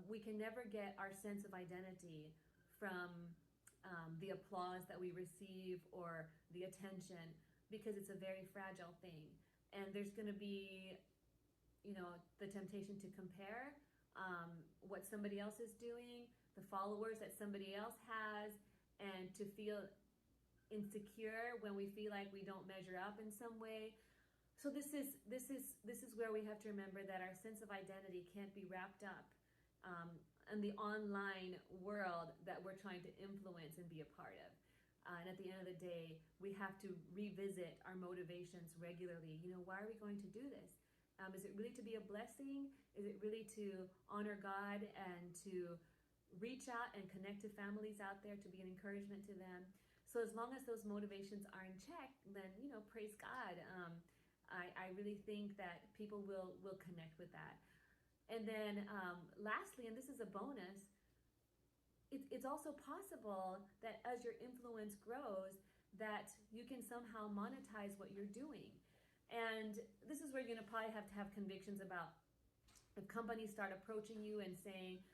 we can never get our sense of identity from the applause that we receive or the attention, because it's a very fragile thing. And there's going to be, you know, the temptation to compare what somebody else is doing, the followers that somebody else has, and to feel insecure when we feel like we don't measure up in some way. So this is where we have to remember that our sense of identity can't be wrapped up in the online world that we're trying to influence and be a part of. And at the end of the day, we have to revisit our motivations regularly. You know, why are we going to do this? Is it really to be a blessing? Is it really to honor God and to reach out and connect to families out there, to be an encouragement to them? So as long as those motivations are in check, then, you know, praise God. I really think that people will connect with that. And then lastly, and this is a bonus, it's also possible that as your influence grows, that you can somehow monetize what you're doing. And this is where you're going to probably have to have convictions about if companies start approaching you and saying,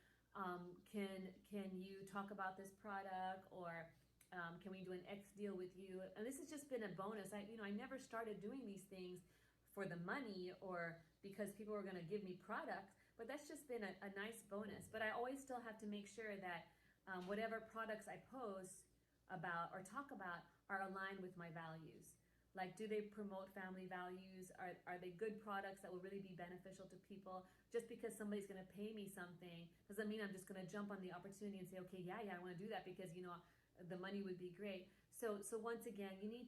can you talk about this product, or can we do an X deal with you? And this has just been a bonus. I never started doing these things for the money or because people were going to give me products, but that's just been a nice bonus. But I always still have to make sure that whatever products I post about or talk about are aligned with my values. Like, do they promote family values? Are they good products that will really be beneficial to people? Just because somebody's going to pay me something doesn't mean I'm just going to jump on the opportunity and say, okay, yeah, I want to do that because, you know, the money would be great. So once again, you need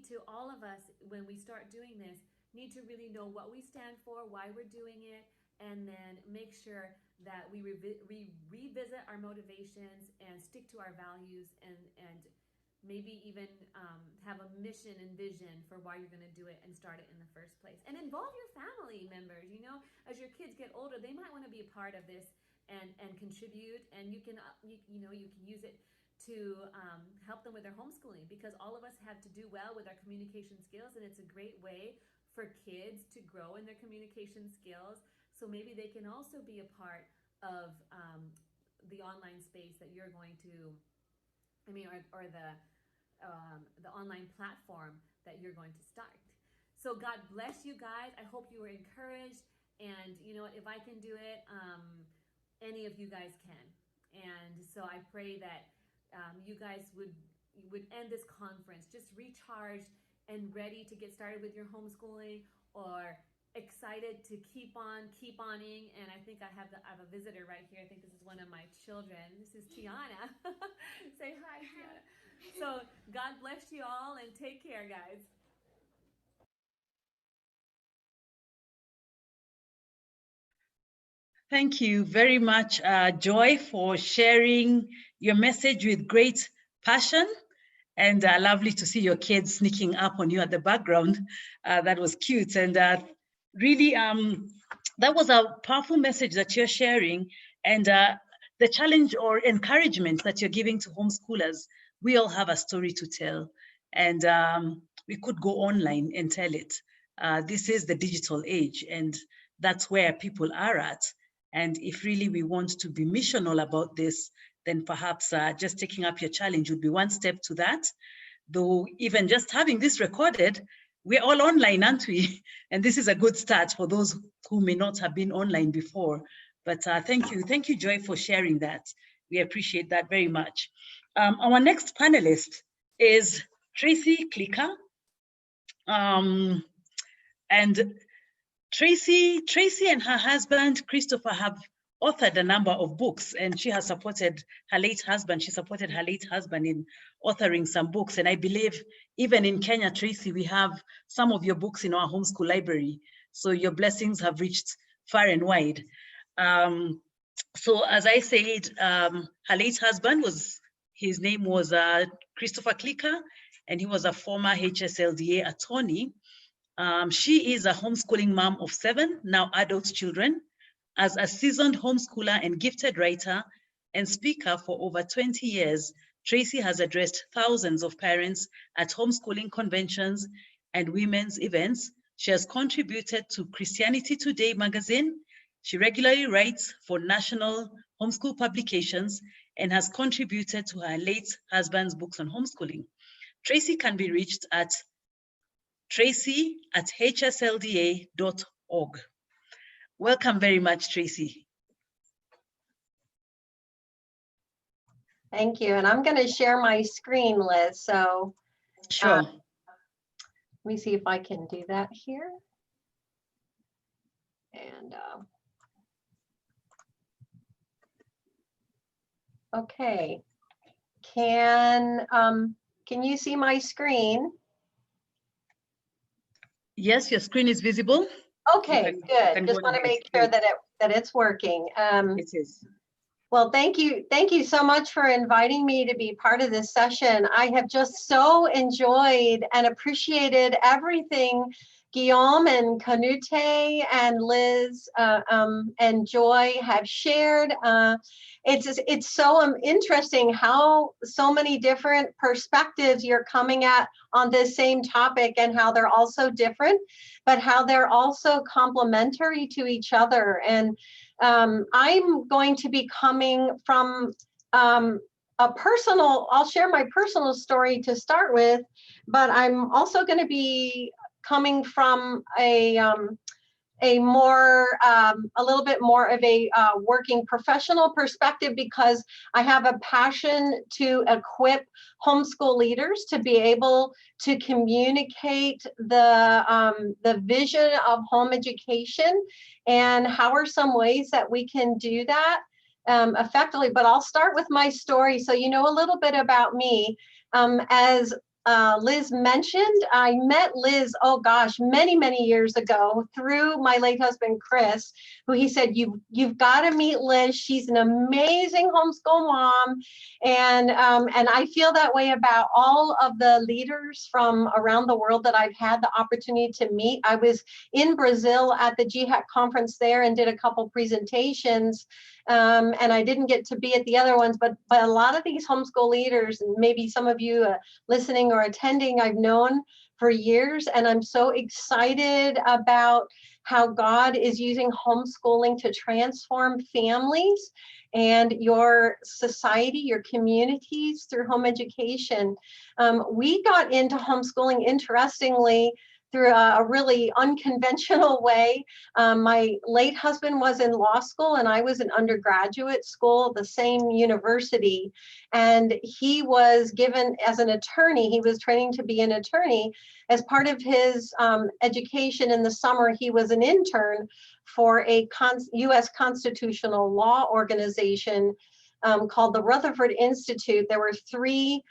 to, all of us, when we start doing this, need to really know what we stand for, why we're doing it, and then make sure that we revisit our motivations and stick to our values, and maybe even have a mission and vision for why you're going to do it and start it in the first place. And involve your family members. You know, as your kids get older, they might want to be a part of this and contribute, and you can use it to help them with their homeschooling, because all of us have to do well with our communication skills, and it's a great way for kids to grow in their communication skills. So maybe they can also be a part of the online space that you're going to, or the online platform that you're going to start. So God bless you guys. I hope you were encouraged. And you know what, if I can do it, any of you guys can. And so I pray that you guys would end this conference just recharged and ready to get started with your homeschooling, or excited to keep oning. And I think I have a visitor right here. I think this is one of my children. This is Tiana. Say hi, Tiana. So God bless you all, and take care, guys. Thank you very much, Joy, for sharing your message with great passion. And lovely to see your kids sneaking up on you at the background. That was cute. And really, that was a powerful message that you're sharing. And the challenge or encouragement that you're giving to homeschoolers, we all have a story to tell. And we could go online and tell it. This is the digital age, and that's where people are at. And if really we want to be missional about this, then perhaps just taking up your challenge would be one step to that. Though even just having this recorded, we're all online, aren't we? And this is a good start for those who may not have been online before. But thank you, Joy, for sharing that. We appreciate that very much. Our next panelist is Tracy Klicka. And Tracy and her husband, Christopher, have authored a number of books, and she has supported her late husband. She supported her late husband in authoring some books. And I believe even in Kenya, Tracy, we have some of your books in our homeschool library. So your blessings have reached far and wide. So as I said, her late husband his name was Christopher Klicka, and he was a former HSLDA attorney. She is a homeschooling mom of 7 now adult children. As a seasoned homeschooler and gifted writer and speaker for over 20 years, Tracy has addressed thousands of parents at homeschooling conventions and women's events. She has contributed to Christianity Today magazine She regularly writes for national homeschool publications and has contributed to her late husband's books on homeschooling. Tracy can be reached at tracy@hslda.org. Welcome very much, Tracy. Thank you. And I'm going to share my screen, Liz. So Sure. let me see if I can do that here. And okay. Can you see my screen? Yes, your screen is visible. Okay, good. Just want to make sure that it's working. It is. Well, thank you so much for inviting me to be part of this session. I have just so enjoyed and appreciated everything Guillaume and Canute and Liz and Joy have shared. It's so interesting how so many different perspectives you're coming at on this same topic, and how they're also different, but how they're also complementary to each other. And I'm going to be coming from I'll share my personal story to start with, but I'm also going to be coming from a little bit more of a working professional perspective, because I have a passion to equip homeschool leaders to be able to communicate the vision of home education, and how are some ways that we can do that effectively. But I'll start with my story so you know a little bit about me. As Liz mentioned, I met Liz, oh gosh, many years ago through my late husband, Chris, who he said, you've got to meet Liz. She's an amazing homeschool mom. And I feel that way about all of the leaders from around the world that I've had the opportunity to meet. I was in Brazil at the GHAC conference there and did a couple presentations. And I didn't get to be at the other ones, but a lot of these homeschool leaders, and maybe some of you listening or attending, I've known for years, and I'm so excited about how God is using homeschooling to transform families and your society, your communities through home education. We got into homeschooling, interestingly, through a really unconventional way. My late husband was in law school and I was in undergraduate school at the same university. And he was given, as an attorney, he was training to be an attorney. As part of his education in the summer, he was an intern for a U.S. constitutional law organization called the Rutherford Institute. There were 3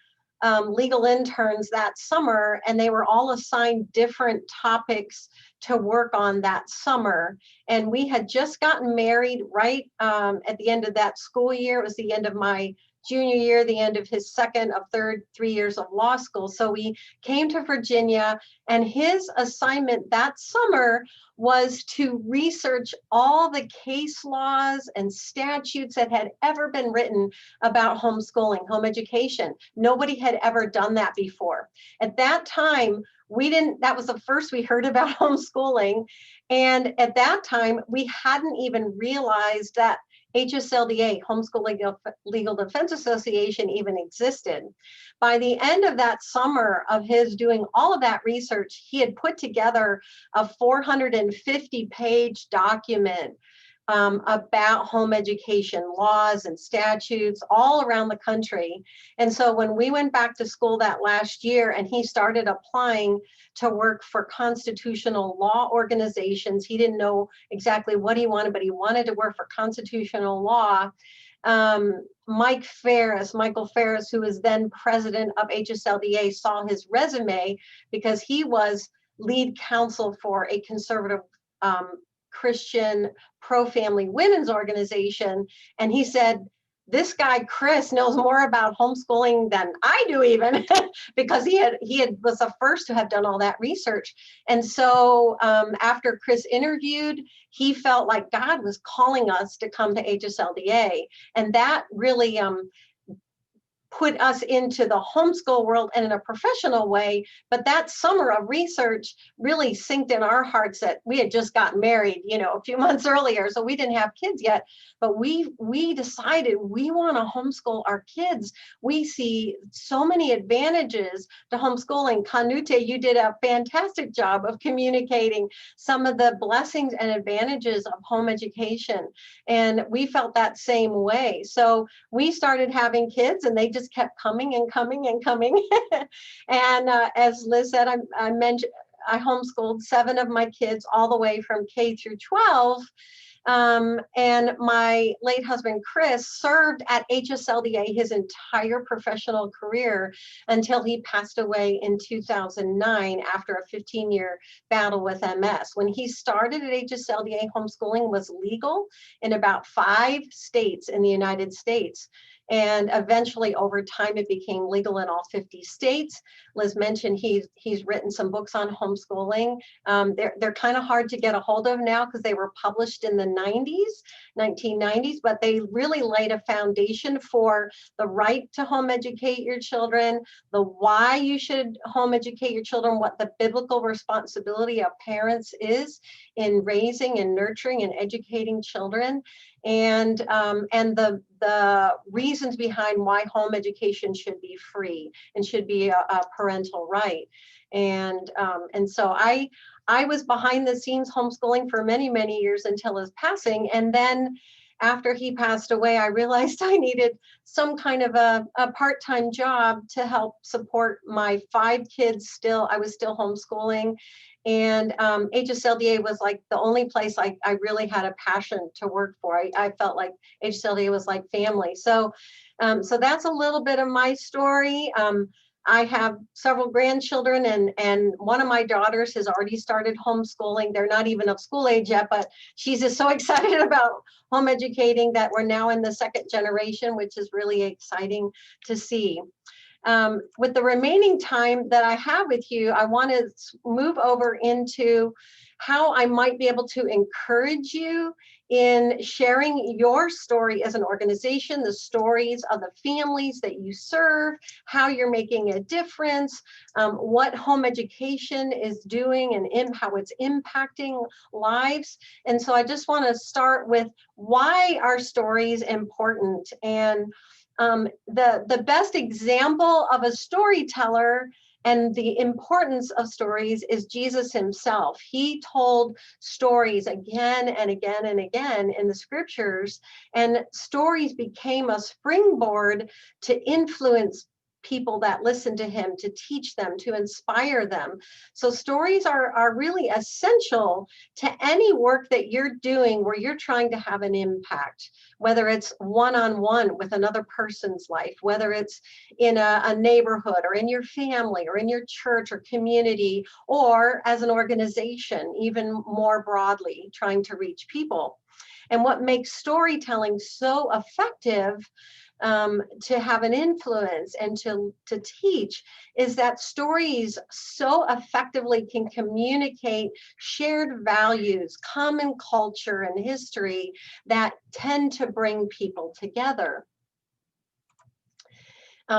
legal interns that summer, and they were all assigned different topics to work on that summer. And we had just gotten married right at the end of that school year. It was the end of my junior year, the end of his second of 3 years of law school. So we came to Virginia, and his assignment that summer was to research all the case laws and statutes that had ever been written about homeschooling, home education. Nobody had ever done that before. At that time, that was the first we heard about homeschooling. And at that time, we hadn't even realized that HSLDA, Homeschool Legal Defense Association, even existed. By the end of that summer of his doing all of that research, he had put together a 450-page document about home education laws and statutes all around the country. And so when we went back to school that last year and he started applying to work for constitutional law organizations, he didn't know exactly what he wanted, but he wanted to work for constitutional law. Michael Ferris, who was then president of HSLDA, saw his resume because he was lead counsel for a conservative Christian pro-family women's organization. And he said, this guy, Chris, knows more about homeschooling than I do even, because he was the first to have done all that research. And so after Chris interviewed, he felt like God was calling us to come to HSLDA. And that really put us into the homeschool world and in a professional way. But that summer of research really synced in our hearts that we had just gotten married, you know, a few months earlier. So we didn't have kids yet, but we decided we want to homeschool our kids. We see so many advantages to homeschooling. Canute, you did a fantastic job of communicating some of the blessings and advantages of home education. And we felt that same way. So we started having kids, and they just kept coming and coming and coming. And as Liz said, I mentioned I homeschooled 7 of my kids all the way from K through 12. And my late husband, Chris, served at HSLDA his entire professional career until he passed away in 2009 after a 15-year battle with MS. When he started at HSLDA, homeschooling was legal in about 5 states in the United States. And eventually, over time, it became legal in all 50 states. Liz mentioned he's written some books on homeschooling. They're kind of hard to get a hold of now because they were published in the 1990s, but they really laid a foundation for the right to home educate your children, the why you should home educate your children, what the biblical responsibility of parents is in raising and nurturing and educating children, and the reasons behind why home education should be free and should be a parental right. And so I was behind the scenes homeschooling for many, many years until his passing. And then after he passed away, I realized I needed some kind of a part-time job to help support my 5 kids I was still homeschooling. And HSLDA was like the only place I really had a passion to work for. I felt like HSLDA was like family. So that's a little bit of my story. I have several grandchildren, and one of my daughters has already started homeschooling. They're not even of school age yet, but she's just so excited about home educating that we're now in the 2nd generation, which is really exciting to see. With the remaining time that I have with you, I want to move over into how I might be able to encourage you in sharing your story as an organization, the stories of the families that you serve, how you're making a difference, what home education is doing and how it's impacting lives. And so I just want to start with why are stories important. And the best example of a storyteller and the importance of stories is Jesus himself. He told stories again and again and again in the scriptures, and stories became a springboard to influence people that listen to him, to teach them, to inspire them. So stories are really essential to any work that you're doing where you're trying to have an impact, whether it's one-on-one with another person's life, whether it's in a neighborhood or in your family or in your church or community, or as an organization, even more broadly, trying to reach people. And what makes storytelling so effective to have an influence and to teach is that stories so effectively can communicate shared values, common culture and history that tend to bring people together.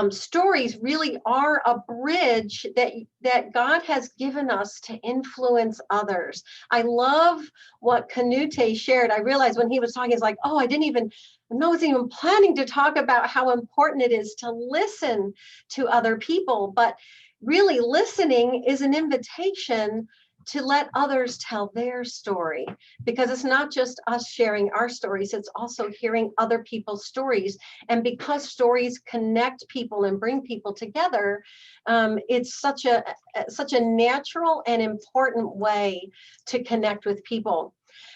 Stories really are a bridge that God has given us to influence others. I love what Canute shared. I realized when he was talking, he's like, oh, I wasn't even planning to talk about how important it is to listen to other people. But really, listening is an invitation to let others tell their story, because it's not just us sharing our stories, it's also hearing other people's stories. And because stories connect people and bring people together, it's such a natural and important way to connect with people.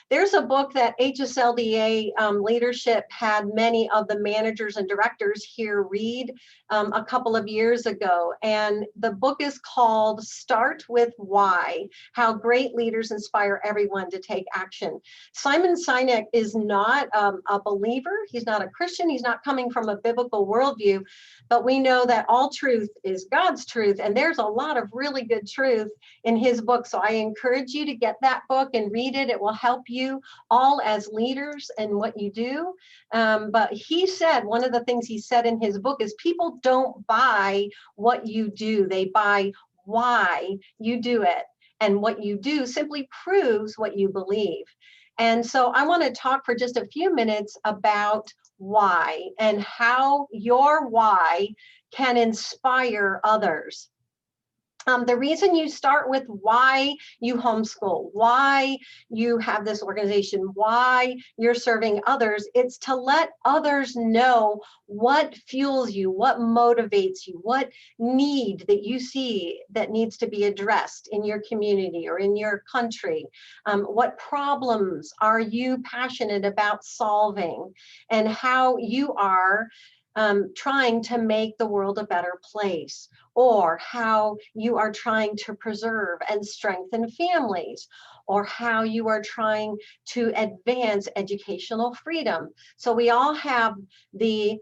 There's a book that HSLDA leadership had many of the managers and directors here read a couple of years ago. And the book is called Start with Why: How Great Leaders Inspire Everyone to Take Action. Simon Sinek is not a believer. He's not a Christian. He's not coming from a biblical worldview. But we know that all truth is God's truth. And there's a lot of really good truth in his book. So I encourage you to get that book and read it. It will help you you all as leaders and what you do. But he said, one of the things he said in his book is people don't buy what you do, they buy why you do it. And what you do simply proves what you believe. And so I want to talk for just a few minutes about why and how your why can inspire others. The reason you start with why you homeschool, why you have this organization, why you're serving others, it's to let others know what fuels you, what motivates you, what need that you see that needs to be addressed in your community or in your country. What problems are you passionate about solving, and how you are trying to make the world a better place, or how you are trying to preserve and strengthen families, or how you are trying to advance educational freedom. So we all have the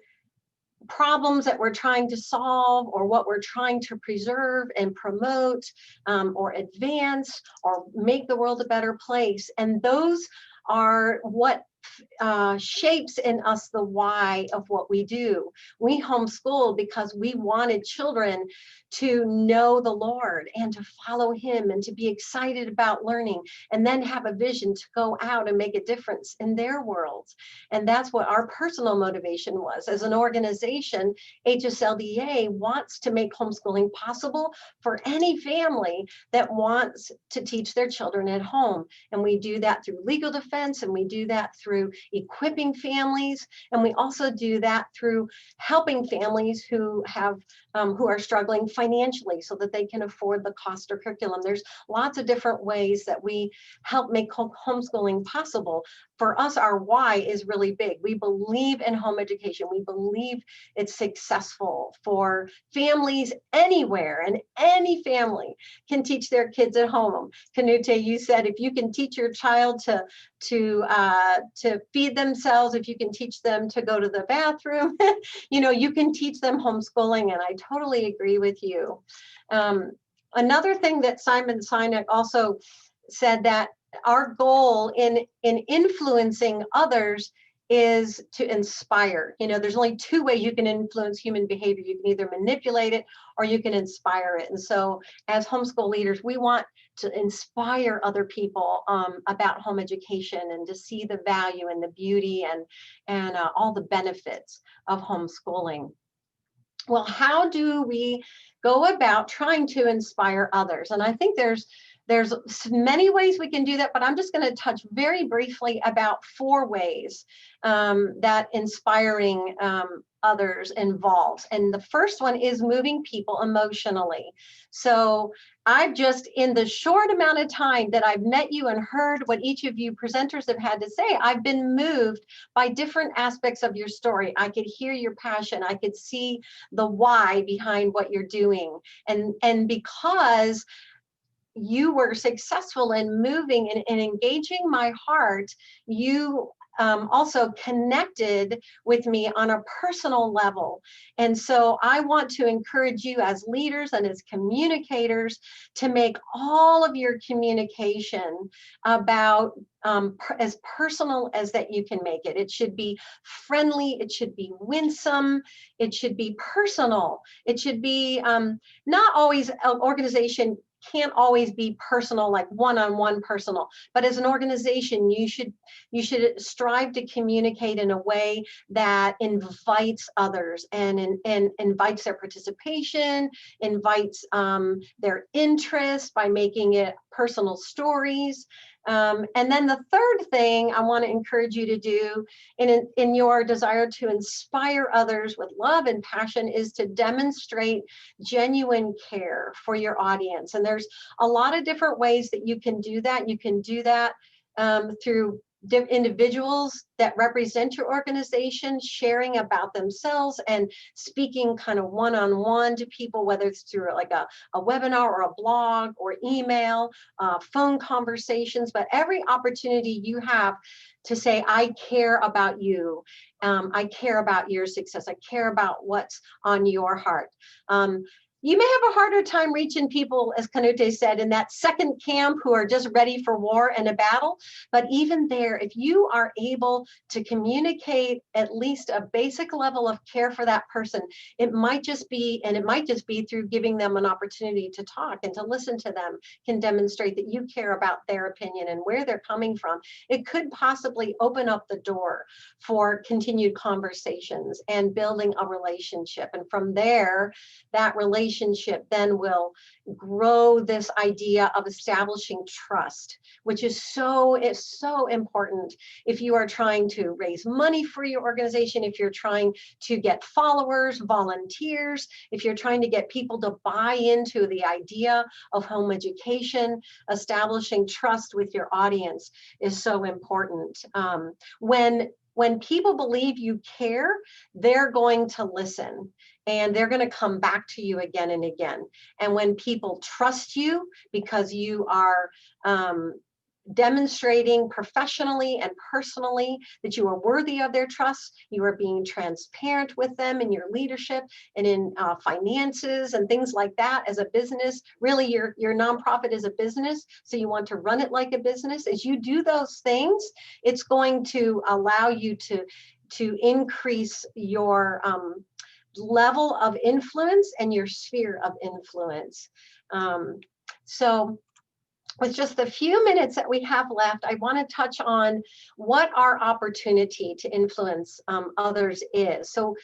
problems that we're trying to solve, or what we're trying to preserve and promote, or advance, or make the world a better place. And those are what shapes in us the why of what we do. We homeschool because we wanted children to know the Lord and to follow him and to be excited about learning, and then have a vision to go out and make a difference in their worlds. And that's what our personal motivation was. As an organization, HSLDA wants to make homeschooling possible for any family that wants to teach their children at home. And we do that through legal defense, and we do that through equipping families, and we also do that through helping families who have who are struggling financially so that they can afford the cost of curriculum. There's lots of different ways that we help make homeschooling possible. For us, our why is really big. We believe in home education. We believe it's successful for families anywhere, and any family can teach their kids at home. Canute, you said if you can teach your child to feed themselves, if you can teach them to go to the bathroom, you know, you can teach them homeschooling, and I totally agree with you. Another thing that Simon Sinek also said, that our goal in influencing others is to inspire. You know, there's only two ways you can influence human behavior. You can either manipulate it or you can inspire it. And so as homeschool leaders, we want to inspire other people about home education, and to see the value and the beauty and all the benefits of homeschooling. Well, how do we go about trying to inspire others? And I think there's many ways we can do that, but I'm just going to touch very briefly about 4 ways that inspiring others involves. And the first one is moving people emotionally. So I've just, in the short amount of time that I've met you and heard what each of you presenters have had to say, I've been moved by different aspects of your story. I could hear your passion. I could see the why behind what you're doing. And because you were successful in moving and engaging my heart, you also connected with me on a personal level. And so I want to encourage you as leaders and as communicators to make all of your communication about as personal as that you can make it. It should be friendly, it should be winsome, it should be personal, it should be not always an organization can't always be personal, like one-on-one personal, but as an organization, you should strive to communicate in a way that invites others and invites their participation, invites their interest by making it personal stories. And then the third thing I want to encourage you to do in your desire to inspire others with love and passion is to demonstrate genuine care for your audience. And there's a lot of different ways that you can do that. You can do that through individuals that represent your organization sharing about themselves and speaking kind of one-on-one to people, whether it's through like a webinar or a blog or email, phone conversations, but every opportunity you have to say, I care about you, I care about your success, I care about what's on your heart. You may have a harder time reaching people, as Canute said, in that second camp who are just ready for war and a battle. But even there, if you are able to communicate at least a basic level of care for that person, it might just be through giving them an opportunity to talk and to listen to them, can demonstrate that you care about their opinion and where they're coming from. It could possibly open up the door for continued conversations and building a relationship. And from there, that relationship then will grow this idea of establishing trust, which is so important if you are trying to raise money for your organization, if you're trying to get followers, volunteers, if you're trying to get people to buy into the idea of home education. Establishing trust with your audience is so important. When people believe you care, they're going to listen and they're going to come back to you again and again. And when people trust you because you are demonstrating professionally and personally that you are worthy of their trust, you are being transparent with them in your leadership and in finances and things like that as a business. Really, your nonprofit is a business, so you want to run it like a business. As you do those things, it's going to allow you to increase your level of influence and your sphere of influence. So with just the few minutes that we have left, I want to touch on what our opportunity to influence others is. So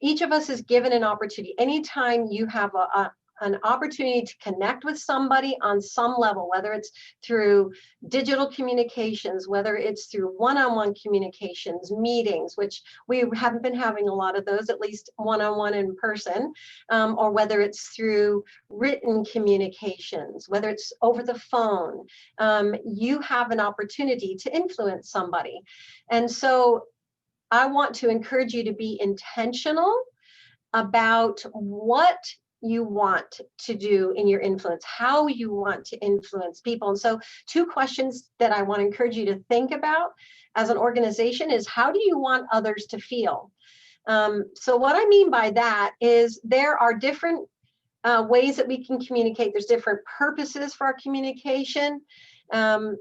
each of us is given an opportunity. Anytime you have an opportunity to connect with somebody on some level, whether it's through digital communications, whether it's through one-on-one communications, meetings, which we haven't been having a lot of those, at least one-on-one in person, or whether it's through written communications, whether it's over the phone, you have an opportunity to influence somebody. And so I want to encourage you to be intentional about what you want to do in your influence, how you want to influence people. And so 2 questions that I want to encourage you to think about as an organization is, how do you want others to feel? So what I mean by that is there are different ways that we can communicate. There's different purposes for our communication. And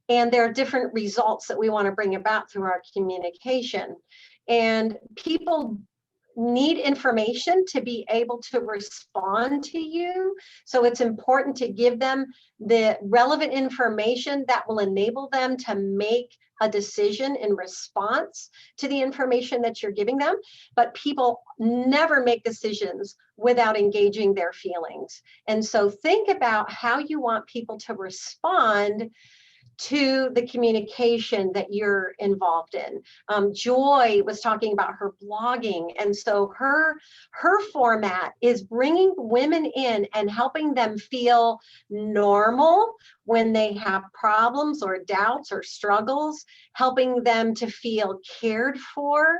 there are different results that we want to bring about through our communication. And people need information to be able to respond to you. So it's important to give them the relevant information that will enable them to make a decision in response to the information that you're giving them. But people never make decisions without engaging their feelings. And so think about how you want people to respond to the communication that you're involved in. Joy was talking about her blogging, and so her format is bringing women in and helping them feel normal when they have problems or doubts or struggles, helping them to feel cared for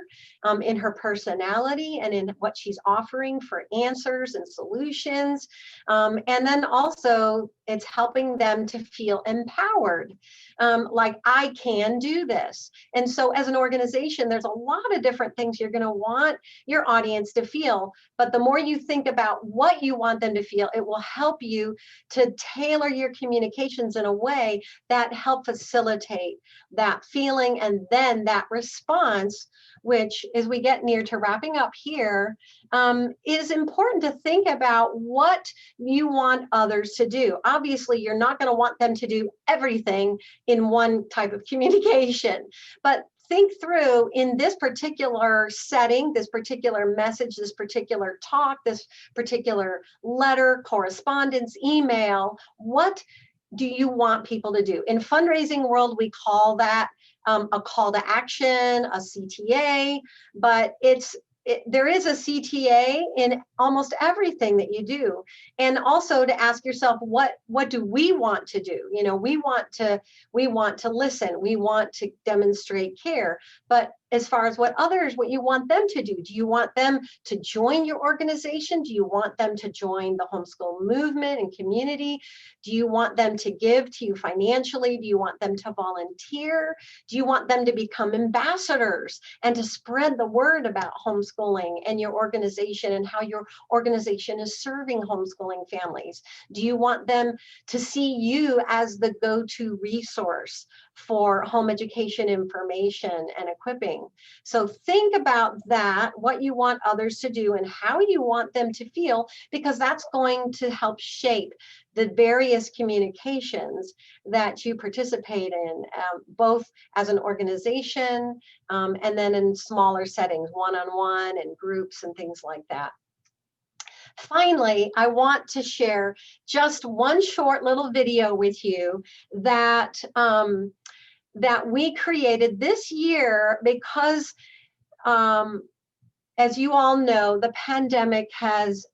in her personality and in what she's offering for answers and solutions. And then also it's helping them to feel empowered, like I can do this. And so as an organization, there's a lot of different things you're going to want your audience to feel, but the more you think about what you want them to feel, it will help you to tailor your communications in a way that help facilitate that feeling and then that response, which as we get near to wrapping up here, is important to think about what you want others to do. Obviously, you're not going to want them to do everything in one type of communication, but think through in this particular setting, this particular message, this particular talk, this particular letter, correspondence, email, what do you want people to do? In fundraising world, we call that a call to action, a CTA, but there is a CTA in almost everything that you do. And also to ask yourself, what do we want to do? You know, we want to listen, we want to demonstrate care, but as far as what you want them to do. Do you want them to join your organization? Do you want them to join the homeschool movement and community? Do you want them to give to you financially? Do you want them to volunteer? Do you want them to become ambassadors and to spread the word about homeschooling and your organization and how your organization is serving homeschooling families? Do you want them to see you as the go-to resource for home education information and equipping? So think about that, what you want others to do and how you want them to feel, because that's going to help shape the various communications that you participate in, both as an organization and then in smaller settings, one-on-one and groups and things like that. Finally, I want to share just one short little video with you that that we created this year because, as you all know, the pandemic has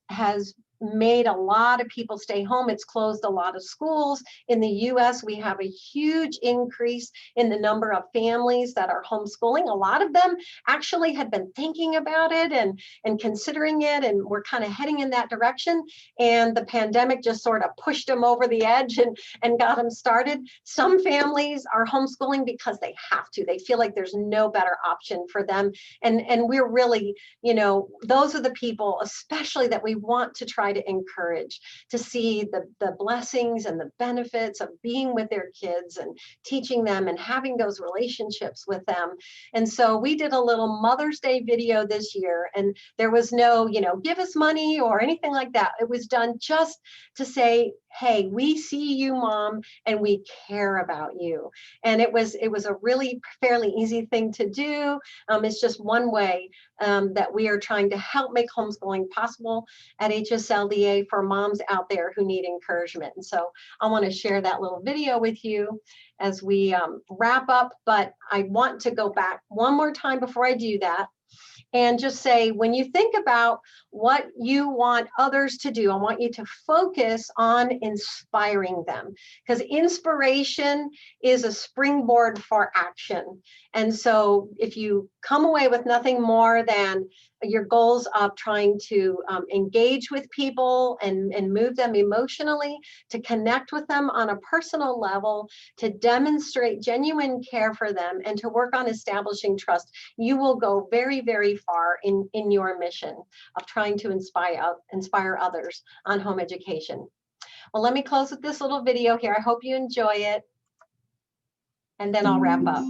made a lot of people stay home. It's closed a lot of schools. In the US, we have a huge increase in the number of families that are homeschooling. A lot of them actually had been thinking about it and considering it, and we're kind of heading in that direction. And the pandemic just sort of pushed them over the edge and got them started. Some families are homeschooling because they have to. They feel like there's no better option for them. And we're really, you know, those are the people, especially that we want to try to encourage to see the blessings and the benefits of being with their kids and teaching them and having those relationships with them. And so we did a little Mother's Day video this year, and there was no, you know, give us money or anything like that. It was done just to say, hey, we see you, Mom, and we care about you. And it was a really fairly easy thing to do. It's just one way that we are trying to help make homeschooling possible at HSLDA for moms out there who need encouragement. And so I want to share that little video with you as we wrap up, but I want to go back one more time before I do that and just say, when you think about what you want others to do, I want you to focus on inspiring them, because inspiration is a springboard for action. And so if you come away with nothing more than your goals of trying to engage with people and move them emotionally, to connect with them on a personal level, to demonstrate genuine care for them, and to work on establishing trust, you will go very, very far in your mission of trying to inspire others on home education. Well, let me close with this little video here. I hope you enjoy it, and then I'll wrap up.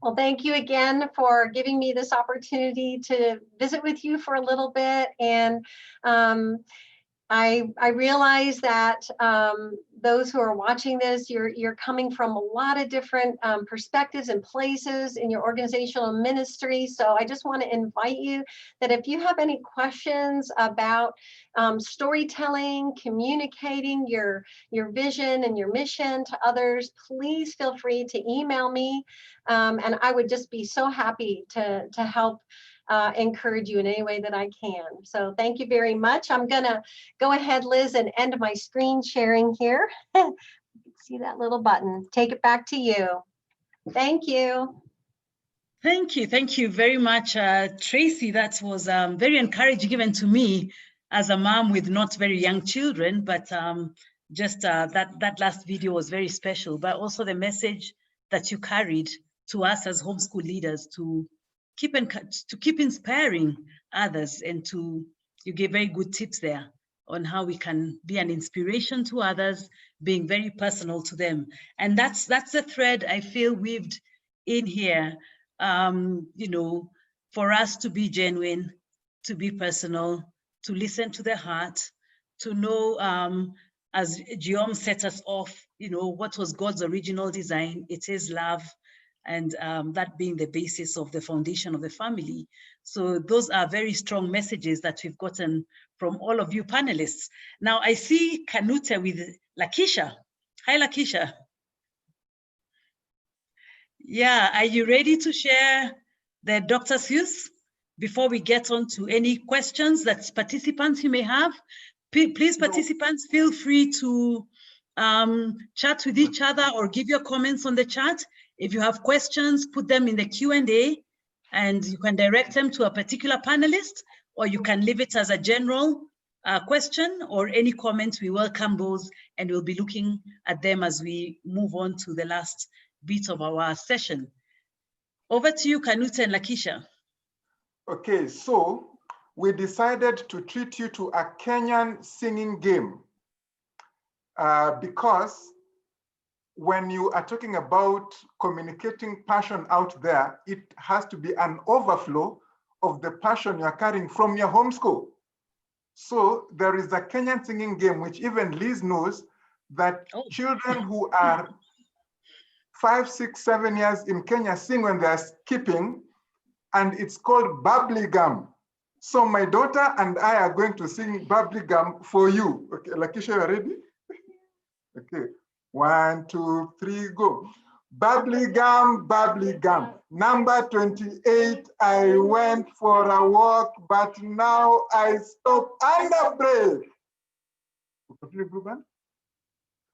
Well, thank you again for giving me this opportunity to visit with you for a little bit. And I realize that those who are watching this, you're coming from a lot of different perspectives and places in your organizational ministry. So I just want to invite you that if you have any questions about storytelling, communicating your vision and your mission to others, please feel free to email me. And I would just be so happy to help encourage you in any way that I can. So thank you very much. I'm gonna go ahead, Liz, and end my screen sharing here. See that little button. Take it back to you. Thank you. Thank you very much, Tracy. That was very encouraging even to me as a mom with not very young children, but just that last video was very special, but also the message that you carried to us as homeschool leaders to keep inspiring others, and you gave very good tips there on how we can be an inspiration to others, being very personal to them. And that's the thread I feel weaved in here, you know, for us to be genuine, to be personal, to listen to the heart, to know, as Guillaume set us off, you know, what was God's original design. It is love, and that being the basis of the foundation of the family. So those are very strong messages that we've gotten from all of you panelists. Now I see Canute with Lakisha. Hi, Lakisha. Yeah, are you ready to share the Dr. Seuss before we get on to any questions that participants you may have? Please, participants, feel free to chat with each other or give your comments on the chat. If you have questions, put them in the Q&A, and you can direct them to a particular panelist, or you can leave it as a general question or any comments. We welcome those, and we'll be looking at them as we move on to the last bit of our session. Over to you, Canute and Lakisha. Okay, so we decided to treat you to a Kenyan singing game because when you are talking about communicating passion out there, it has to be an overflow of the passion you're carrying from your homeschool. So there is a Kenyan singing game, which even Liz knows, that children who are 5, 6, 7 years in Kenya sing when they're skipping, and it's called Bubbly Gum. So my daughter and I are going to sing Bubbly Gum for you. Okay, Lakisha, you ready? Okay. 1, 2, 3, go. Bubbly gum, number 28, I went for a walk, but now I stop under breath. Blue band?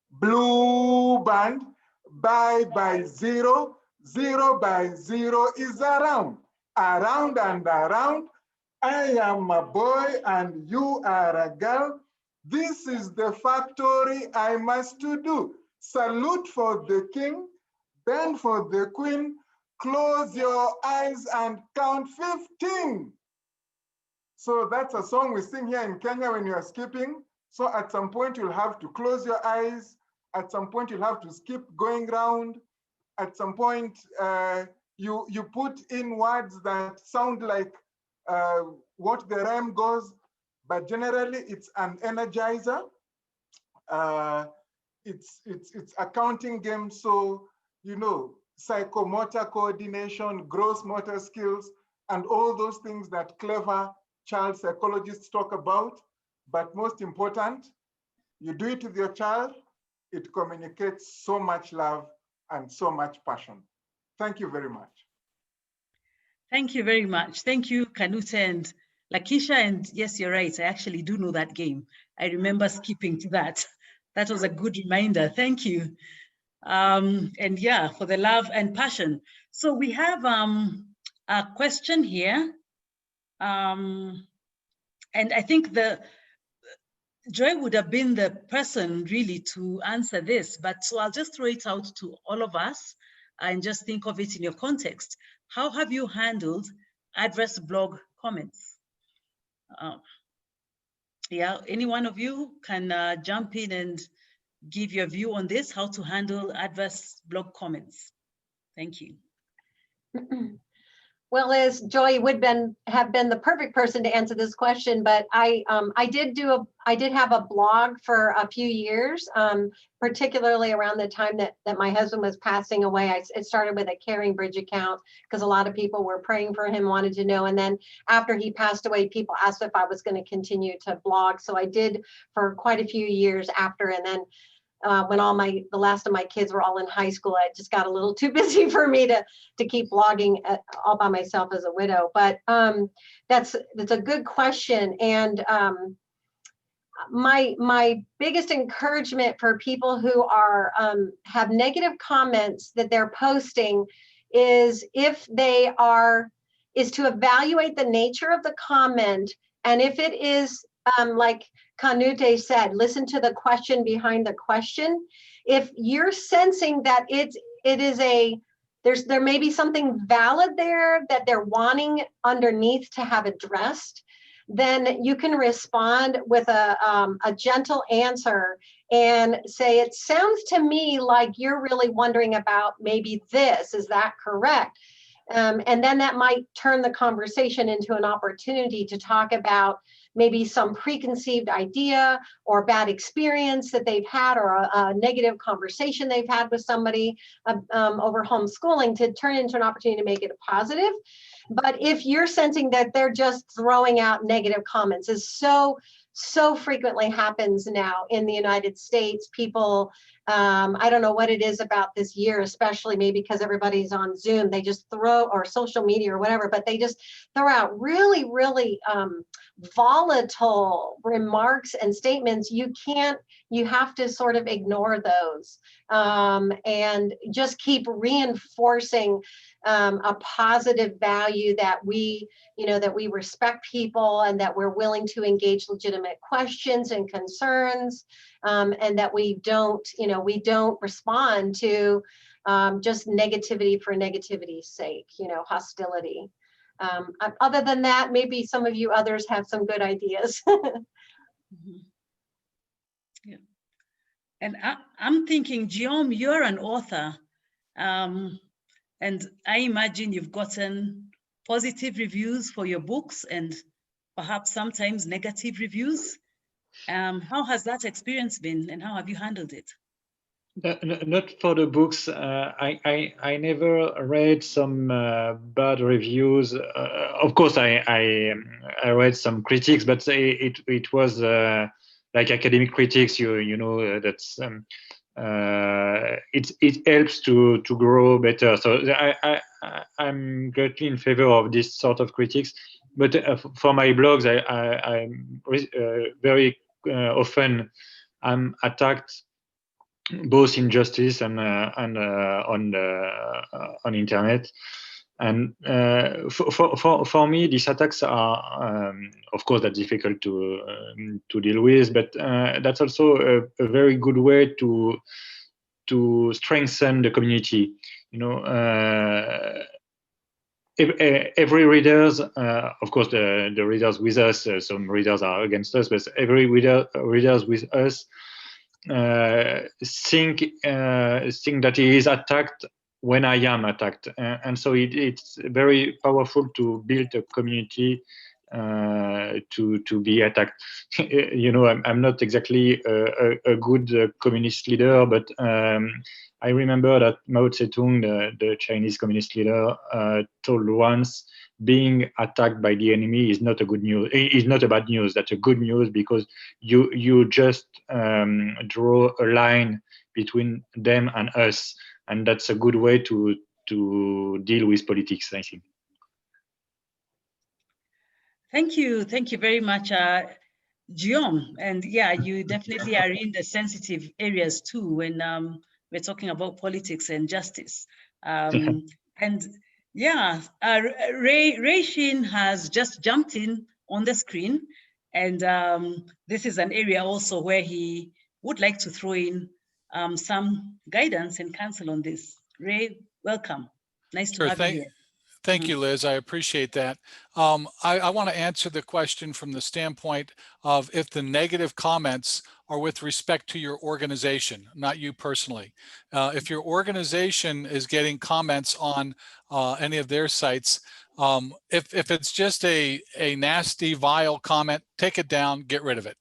Blue band, bye by 0, 0 by 0 is around and around. I am a boy and you are a girl. This is the factory I must do. Salute for the king, bend for the queen, close your eyes and count 15. So that's a song we sing here in Kenya when you are skipping. So at some point you'll have to close your eyes. At some point you'll have to skip going round. At some point you put in words that sound like what the rhyme goes, but generally it's an energizer. It's a counting game, so you know, psychomotor coordination, gross motor skills, and all those things that clever child psychologists talk about. But most important, you do it with your child, it communicates so much love and so much passion. Thank you very much. Thank you very much. Thank you, Canute and Lakisha. And yes, you're right. I actually do know that game. I remember skipping to that. That was a good reminder. Thank you. And yeah, for the love and passion. So we have a question here. And I think Joy would have been the person really to answer this, but so I'll just throw it out to all of us and just think of it in your context. How have you handled adverse blog comments? Yeah, any one of you can jump in and give your view on this, how to handle adverse blog comments. Thank you. Well, as Joy would have been the perfect person to answer this question, but I did have a blog for a few years, particularly around the time that my husband was passing away. It started with a Caring Bridge account because a lot of people were praying for him, wanted to know, and then after he passed away, people asked if I was going to continue to blog. So I did for quite a few years after, and then when the last of my kids were all in high school, I just got a little too busy for me to keep blogging all by myself as a widow. But that's a good question. And my biggest encouragement for people who are have negative comments that they're posting is is to evaluate the nature of the comment, and if it is like Canute said, listen to the question behind the question. If you're sensing that there may be something valid there that they're wanting underneath to have addressed, then you can respond with a gentle answer and say, it sounds to me like you're really wondering about maybe this, is that correct? And then that might turn the conversation into an opportunity to talk about maybe some preconceived idea or bad experience that they've had, or a negative conversation they've had with somebody over homeschooling, to turn it into an opportunity to make it a positive. But if you're sensing that they're just throwing out negative comments, is so frequently happens now in the United States. People, I don't know what it is about this year, especially maybe because everybody's on Zoom, they just or social media or whatever, but they just throw out really, really volatile remarks and statements. You have to sort of ignore those and just keep reinforcing a positive value that we respect people, and that we're willing to engage legitimate questions and concerns, and that we don't respond to just negativity for negativity's sake, hostility. Other than that, maybe some of you others have some good ideas. Mm-hmm. Yeah. And I'm thinking, Guillaume, you're an author. And I imagine you've gotten positive reviews for your books and perhaps sometimes negative reviews. How has that experience been, and how have you handled it? Not for the books. I never read some bad reviews. Of course, I read some critics, but it was like academic critics. That's it helps to grow better. So I'm greatly in favor of this sort of critics. But for my blogs, I'm very often I'm attacked, both in justice and on internet. And for me, these attacks are, of course, that's difficult to deal with, but that's also a very good way to strengthen the community. Every readers, of course, the readers with us, some readers are against us, but every readers with us think that he is attacked when I am attacked, and so it's very powerful to build a community to be attacked. I'm not exactly a good communist leader, but I remember that Mao Zedong, the Chinese communist leader, told once, being attacked by the enemy is not a good news. It's not a bad news. That's a good news, because you just draw a line between them and us, and that's a good way to deal with politics, I think. Thank you very much, Guillaume. And yeah, you definitely are in the sensitive areas too when we're talking about politics and justice. And yeah, Ray Sheen has just jumped in on the screen, and this is an area also where he would like to throw in some guidance and counsel on this. Ray, welcome. Nice to have you here. Thank you, Liz. I appreciate that. I want to answer the question from the standpoint of if the negative comments are with respect to your organization, not you personally. If your organization is getting comments on any of their sites, if it's just a nasty, vile comment, take it down, get rid of it.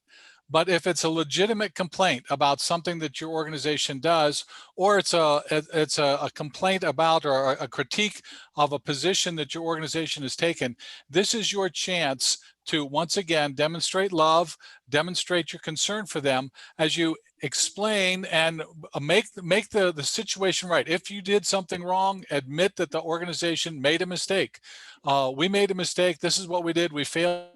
But if it's a legitimate complaint about something that your organization does, or it's a complaint about or a critique of a position that your organization has taken, this is your chance to once again demonstrate love, demonstrate your concern for them as you explain and make the situation right. If you did something wrong, admit that the organization made a mistake. We made a mistake. This is what we did. We failed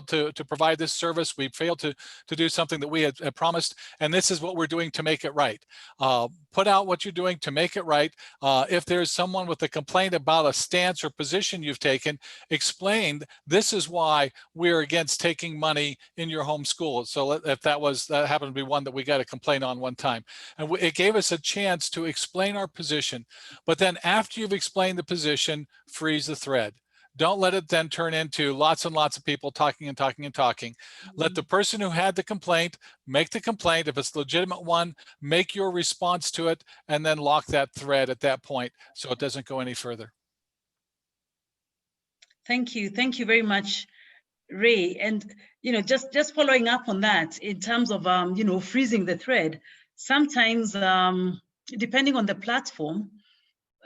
to provide this service. We failed to do something that we had promised, and this is what we're doing to make it right. Put out what you're doing to make it right. If there's someone with a complaint about a stance or position you've taken, explain this is why we're against taking money in your homeschool. So if that happened to be one that we got a complaint on one time, and it gave us a chance to explain our position. But then after you've explained the position, freeze the thread. Don't let it then turn into lots and lots of people talking and talking and talking. Let the person who had the complaint make the complaint. If it's a legitimate one, make your response to it, and then lock that thread at that point so it doesn't go any further. Thank you. Thank you very much, Ray. And, just following up on that in terms of, freezing the thread, sometimes depending on the platform,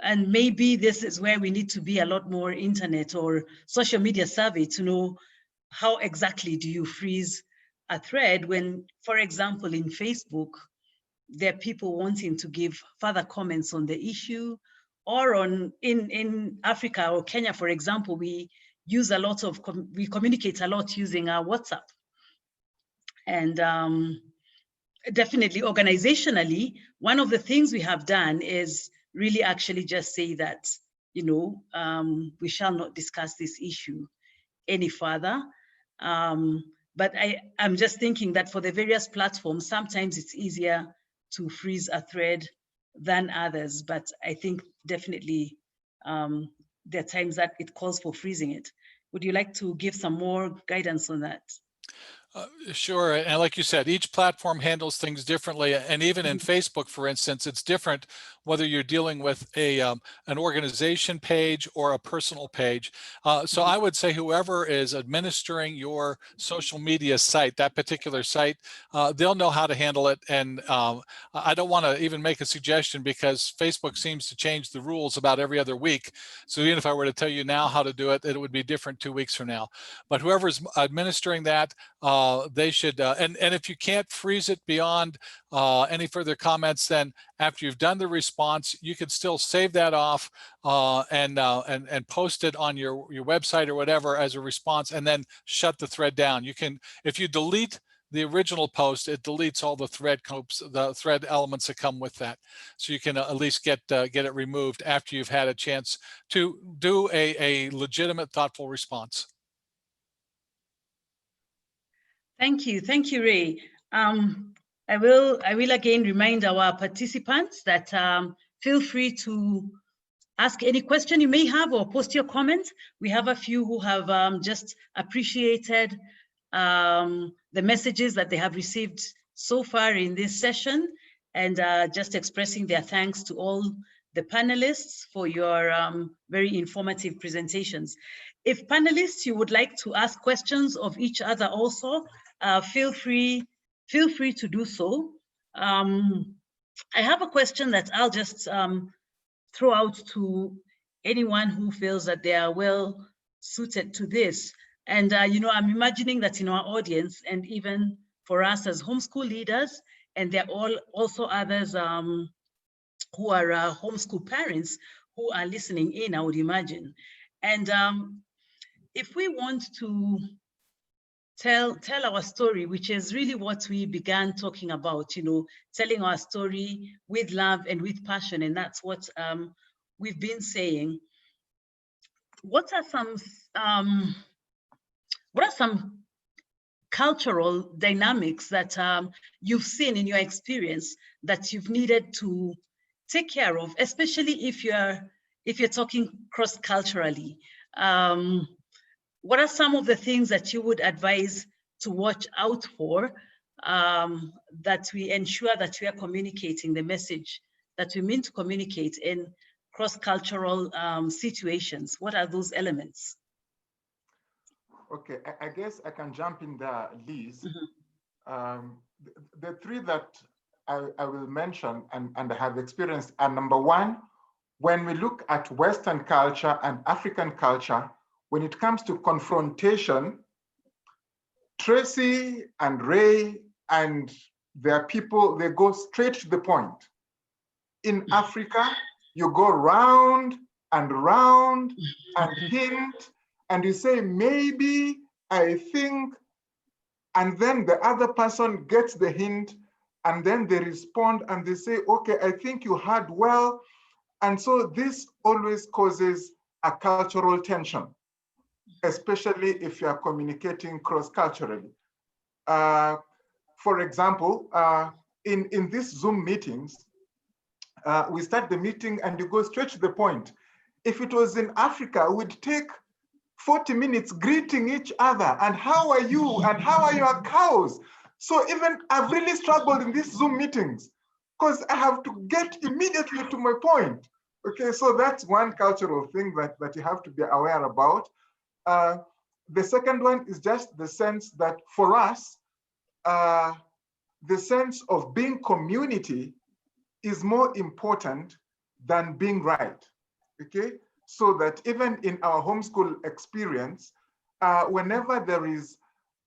and maybe this is where we need to be a lot more internet or social media savvy to know how exactly do you freeze a thread when, for example, in Facebook, there are people wanting to give further comments on the issue, or in Africa or Kenya, for example, we use we communicate a lot using our WhatsApp. And definitely organizationally, one of the things we have done is really actually just say that, we shall not discuss this issue any further. But I'm just thinking that for the various platforms, sometimes it's easier to freeze a thread than others. But I think definitely there are times that it calls for freezing it. Would you like to give some more guidance on that? Sure, and like you said, each platform handles things differently, and even in Facebook, for instance, it's different whether you're dealing with an organization page or a personal page. So I would say whoever is administering your social media site, that particular site, they'll know how to handle it. And I don't want to even make a suggestion because Facebook seems to change the rules about every other week. So even if I were to tell you now how to do it, it would be different 2 weeks from now. But whoever's administering that, they should, and if you can't freeze it beyond any further comments, then after you've done the response, you can still save that off and post it on your website or whatever as a response, and then shut the thread down. You can, if you delete the original post, it deletes all the thread elements that come with that. So you can at least get it removed after you've had a chance to do a legitimate, thoughtful response. Thank you, Ray. I will again remind our participants that feel free to ask any question you may have or post your comment. We have a few who have just appreciated the messages that they have received so far in this session, and just expressing their thanks to all the panelists for your very informative presentations. If panelists, you would like to ask questions of each other also, feel free to do so. I have a question that I'll just throw out to anyone who feels that they are well suited to this. And I'm imagining that in our audience, and even for us as homeschool leaders, and there are also others who are homeschool parents who are listening in, I would imagine. And if we want to tell our story, which is really what we began talking about, telling our story with love and with passion, and that's what we've been saying. What are some cultural dynamics that you've seen in your experience that you've needed to take care of, especially if you're if you're talking cross-culturally, what are some of the things that you would advise to watch out for, that we ensure that we are communicating the message that we mean to communicate in cross-cultural situations? What are those elements? Okay, I guess I can jump in there, Liz. The three that I will mention and I have experienced are, number one, when we look at Western culture and African culture, when it comes to confrontation, Tracy and Ray and their people, they go straight to the point. In Africa, you go round and round and hint, and you say, maybe, I think, and then the other person gets the hint, and then they respond and they say, okay, I think you heard well. And so this always causes a cultural tension, especially if you are communicating cross-culturally. For example, in these Zoom meetings, we start the meeting and you go straight to the point. If it was in Africa, we'd take 40 minutes greeting each other, and how are you, and how are your cows? So even I've really struggled in these Zoom meetings because I have to get immediately to my point. Okay, so that's one cultural thing that you have to be aware about. The second one is just the sense that for us, the sense of being community is more important than being right, okay? So that even in our homeschool experience, whenever there is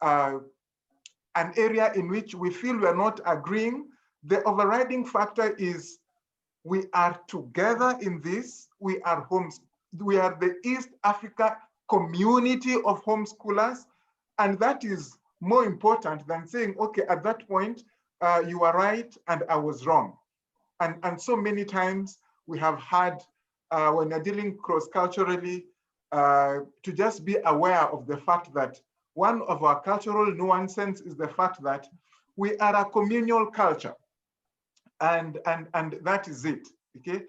an area in which we feel we're not agreeing, the overriding factor is we are together in this, we are the East Africa community of homeschoolers, and that is more important than saying, okay, at that point, you are right and I was wrong. And so many times we have had, when you're dealing cross-culturally, to just be aware of the fact that one of our cultural nuances is the fact that we are a communal culture. And that is it, okay?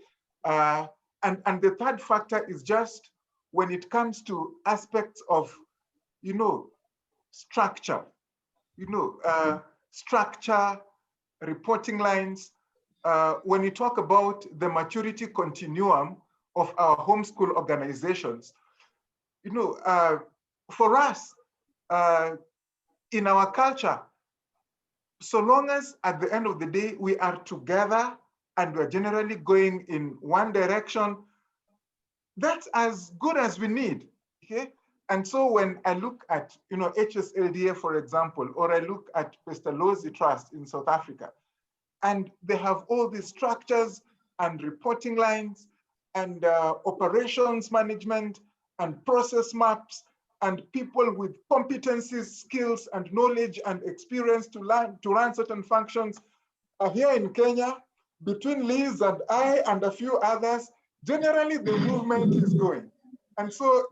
And the third factor is just when it comes to aspects of, you know, structure, structure, reporting lines. When you talk about the maturity continuum of our homeschool organizations, you know, for us, in our culture, so long as at the end of the day, we are together and we're generally going in one direction, that's as good as we need, okay? And so when I look at, you know, HSLDA, for example, or I look at Pestalozzi Trust in South Africa, and they have all these structures and reporting lines and operations management and process maps and people with competencies, skills, and knowledge and experience to run certain functions. Here in Kenya, between Liz and I and a few others, generally the movement is going. And so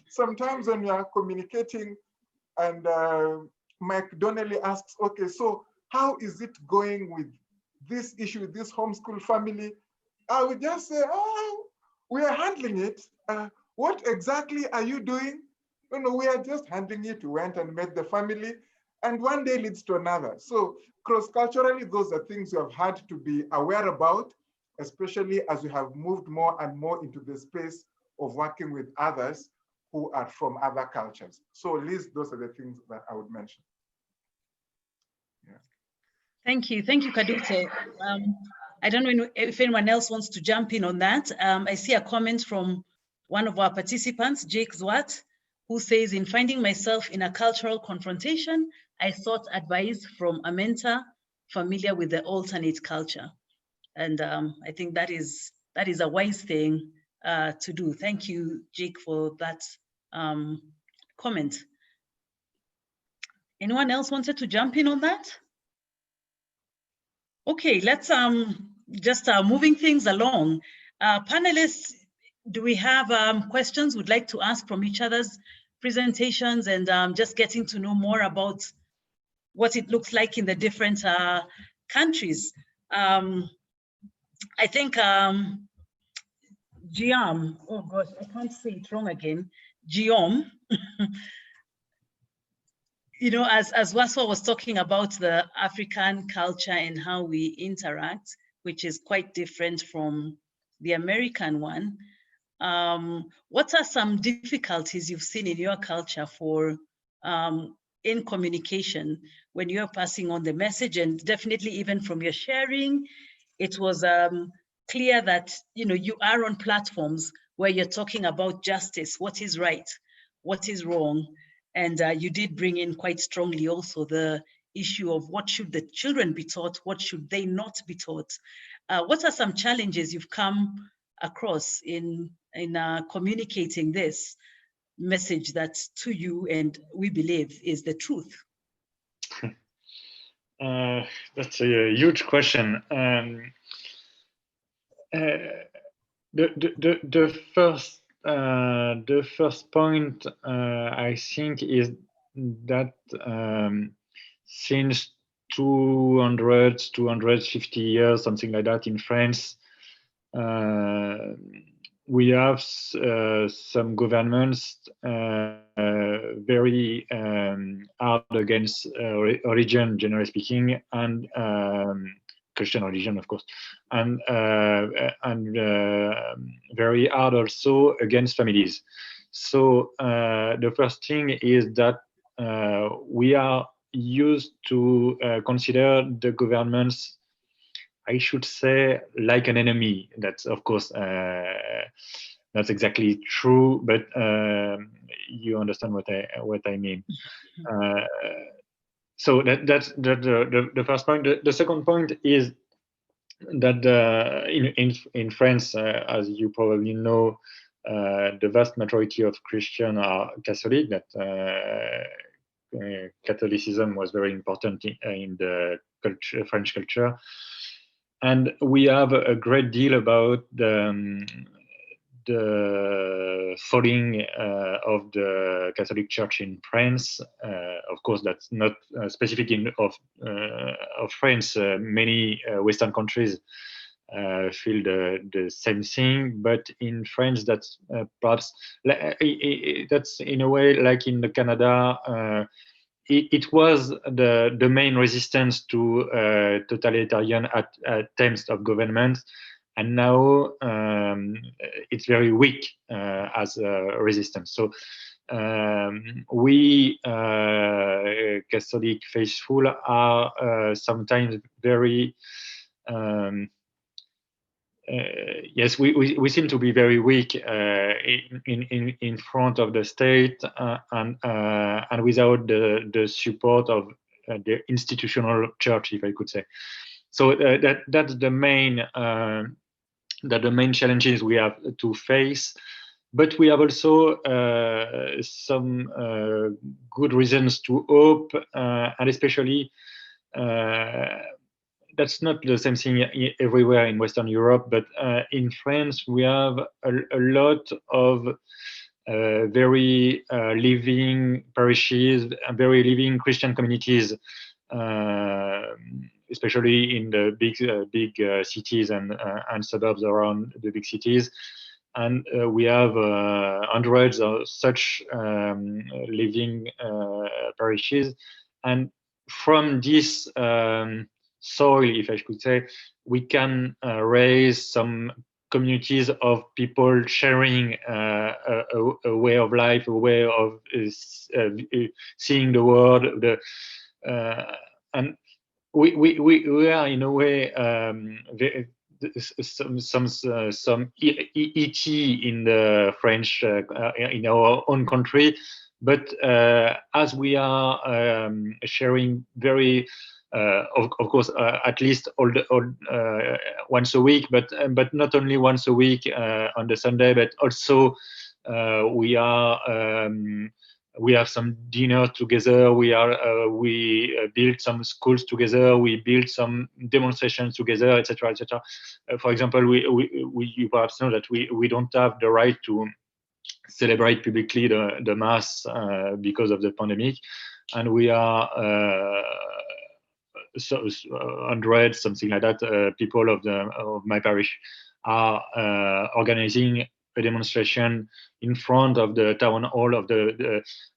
sometimes when we are communicating and Mike Donnelly asks, okay, so how is it going with this issue, this homeschool family? I would just say, oh, we are handling it. What exactly are you doing? No, we are just handling it. We went and met the family, and one day leads to another. So cross-culturally, those are things you have had to be aware about, especially as we have moved more and more into the space of working with others who are from other cultures. So at least those are the things that I would mention. Yeah. Thank you, Canute. I don't know if anyone else wants to jump in on that. I see a comment from one of our participants, Jake Zwart, who says, in finding myself in a cultural confrontation, I sought advice from a mentor familiar with the alternate culture. And I think that is a wise thing to do. Thank you, Jake, for that comment. Anyone else wanted to jump in on that? Okay, let's just moving things along. Panelists, do we have questions we'd like to ask from each other's presentations, and just getting to know more about what it looks like in the different countries? I think Guillaume, oh gosh, I can't say it wrong again. Guillaume, you know, as Waswa was talking about the African culture and how we interact, which is quite different from the American one. What are some difficulties you've seen in your culture for in communication when you're passing on the message? And definitely even from your sharing, it was clear that, you know, you are on platforms where you're talking about justice, what is right, what is wrong. And you did bring in quite strongly also the issue of what should the children be taught, what should they not be taught. What are some challenges you've come across in communicating this message that to you and we believe is the truth? That's a huge question. The first point I think is that since 250 years, something like that, in France, we have some governments very hard against religion, generally speaking, and Christian religion, of course, and very hard also against families. So the first thing is that we are used to consider the governments, I should say, like an enemy. That's, of course, not exactly true, but you understand what I mean. So that's the first point. The second point is that in France, as you probably know, the vast majority of Christians are Catholic. That Catholicism was very important in the French culture. And we have a great deal about the falling of the Catholic Church in France. Of course, that's not specific of France. Many Western countries feel the same thing, but in France, that's perhaps that's in a way like in Canada. It was the main resistance to totalitarian attempts of government, and now it's very weak as a resistance. So we Catholic faithful are sometimes very yes, we seem to be very weak in front of the state and without the support of the institutional church, if I could say. So that's the main challenges we have to face. But we have also some good reasons to hope, and especially. That's not the same thing everywhere in Western Europe, but in France, we have a lot of very living parishes, very living Christian communities, especially in the big cities and suburbs around the big cities. And we have hundreds of such living parishes. And from this soil, if I could say, we can raise some communities of people sharing a way of life, a way of seeing the world. And we are in a way some ET in the French in our own country, but as we are sharing very of course at least once a week, but not only once a week on the Sunday, but also we have some dinner together. We build some schools together. We build some demonstrations together, etc., etc. For example, you perhaps know that we don't have the right to celebrate publicly the mass because of the pandemic, and we are hundreds, something like that, people of my parish, are organizing a demonstration in front of the town hall of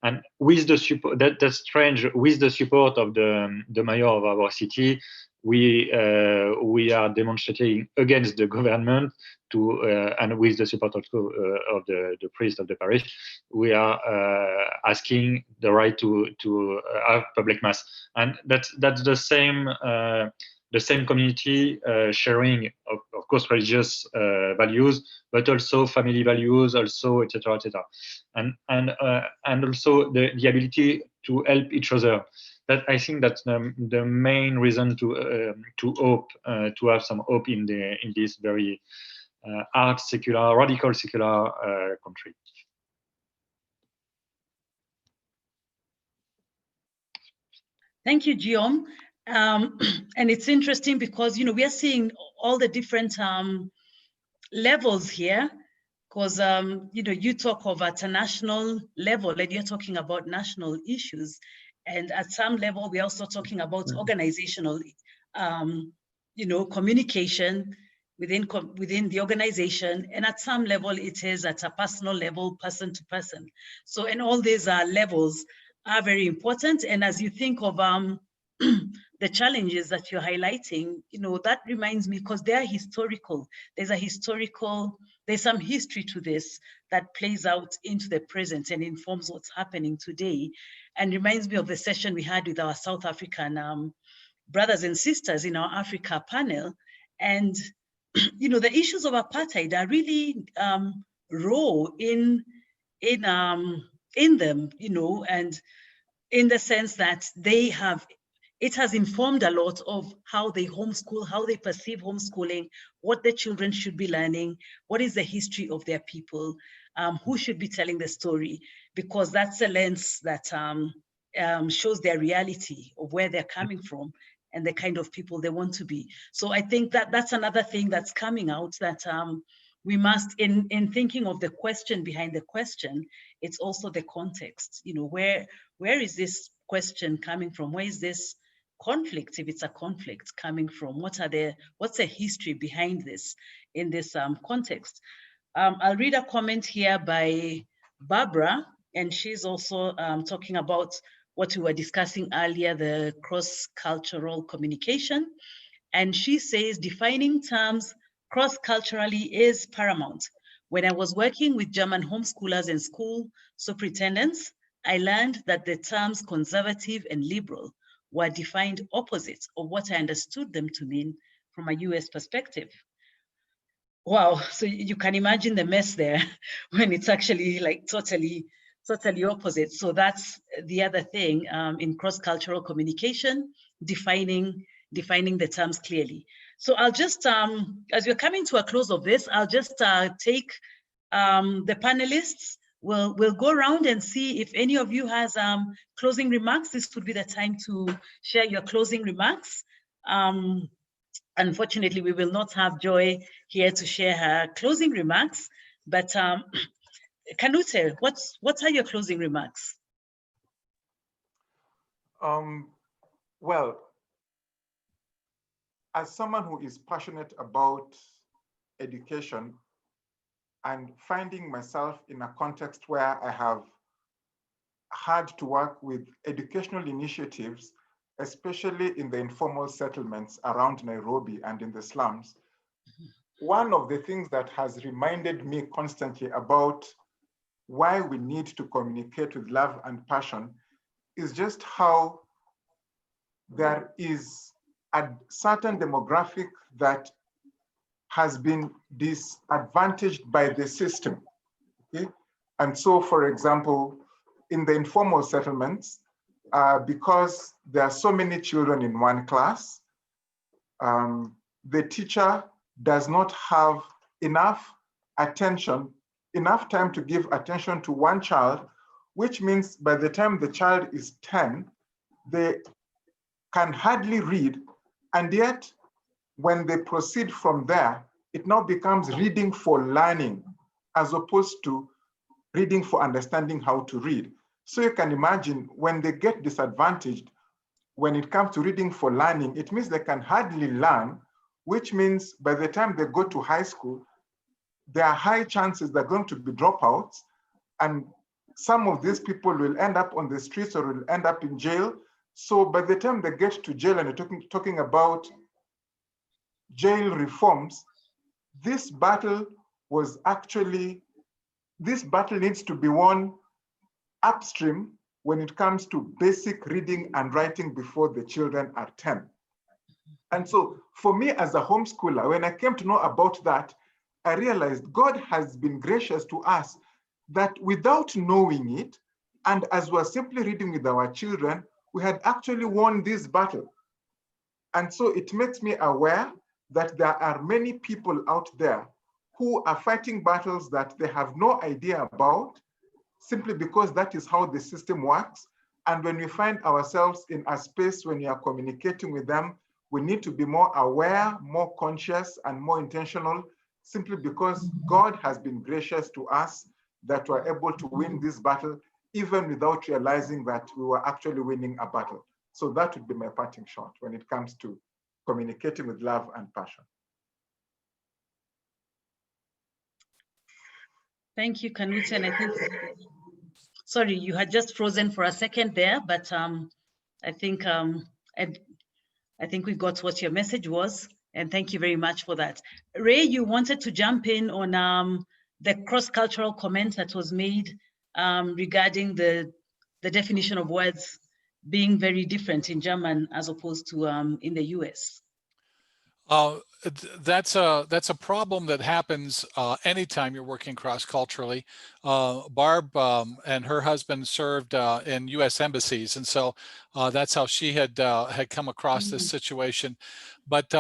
and with the support, that's strange, with the support of the mayor of our city, we are demonstrating against the government and with the support also of the priest of the parish, we are asking the right to have public mass, and that's the same community sharing, of course, religious values, but also family values, also, etc., etc., and also the ability to help each other. That I think that's the main reason to hope, to have some hope in this very radical secular country. Thank you, Guillaume. And it's interesting because we are seeing all the different levels here. Because you talk of at a national level, and you're talking about national issues. And at some level, we're also talking about organizational, communication within the organization. And at some level, it is at a personal level, person to person. So, and all these levels are very important. And as you think of the challenges that you're highlighting, that reminds me, because they are historical. There's some history to this that plays out into the present and informs what's happening today, and reminds me of the session we had with our South African brothers and sisters in our Africa panel. And, the issues of apartheid are really raw in them, and in the sense that it has informed a lot of how they homeschool, how they perceive homeschooling, what the children should be learning, what is the history of their people, who should be telling the story, because that's a lens that shows their reality of where they're coming from and the kind of people they want to be. So I think that that's another thing that's coming out, that we must, in thinking of the question behind the question, it's also the context. Where is this question coming from? Where is this conflict, if it's a conflict, coming from? What's the history behind this in this context? I'll read a comment here by Barbara, and she's also talking about what we were discussing earlier, the cross-cultural communication. And she says, defining terms cross-culturally is paramount. When I was working with German homeschoolers and school superintendents, I learned that the terms conservative and liberal were defined opposites of what I understood them to mean from a US perspective. Wow, so you can imagine the mess there when it's actually like totally opposite. So that's the other thing in cross-cultural communication, defining the terms clearly. So I'll just, as we're coming to a close of this, I'll just take the panelists. We'll go around and see if any of you has closing remarks. This would be the time to share your closing remarks. Unfortunately, we will not have Joy here to share her closing remarks, but Canute, what are your closing remarks? Well, as someone who is passionate about education and finding myself in a context where I have had to work with educational initiatives, especially in the informal settlements around Nairobi and in the slums, one of the things that has reminded me constantly about why we need to communicate with love and passion is just how there is a certain demographic that has been disadvantaged by the system. Okay? And so, for example, in the informal settlements, because there are so many children in one class, the teacher does not have enough attention, enough time to give attention to one child, which means by the time the child is 10, they can hardly read. And yet, when they proceed from there, it now becomes reading for learning, as opposed to reading for understanding how to read. So you can imagine when they get disadvantaged, when it comes to reading for learning, it means they can hardly learn which means by the time they go to high school, there are high chances they're going to be dropouts, and some of these people will end up on the streets or will end up in jail. So by the time they get to jail and they're talking about jail reforms, this battle needs to be won upstream when it comes to basic reading and writing before the children are 10. And so for me as a homeschooler, when I came to know about that, I realized God has been gracious to us that without knowing it, and as we're simply reading with our children, we had actually won this battle. And so it makes me aware that there are many people out there who are fighting battles that they have no idea about, simply because that is how the system works. And when we find ourselves in a space when you are communicating with them, we need to be more aware, more conscious, and more intentional, simply because God has been gracious to us that we're able to win this battle, even without realizing that we were actually winning a battle. So that would be my parting shot when it comes to communicating with love and passion. Thank you, Canute. And I think, sorry, you had just frozen for a second there, but I think we got what your message was, and thank you very much for that. Ray, you wanted to jump in on the cross-cultural comment that was made regarding the definition of words being very different in German as opposed to in the US. That's a problem that happens anytime you're working cross-culturally. Barb and her husband served in U.S. embassies, and so that's how she had come across this situation. But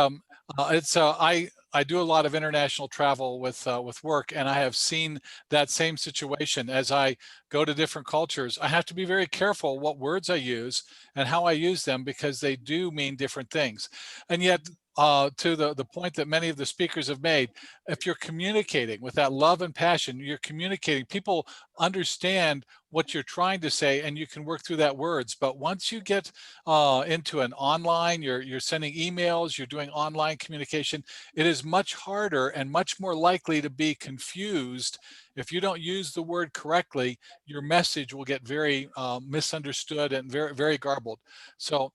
I do a lot of international travel with work, and I have seen that same situation. As I go to different cultures, I have to be very careful what words I use and how I use them, because they do mean different things. And yet, to the point that many of the speakers have made, if you're communicating with that love and passion, you're communicating, people understand what you're trying to say, and you can work through that words. But once you get into an online, you're sending emails, you're doing online communication, it is much harder and much more likely to be confused. If you don't use the word correctly, your message will get very misunderstood and very, very garbled. So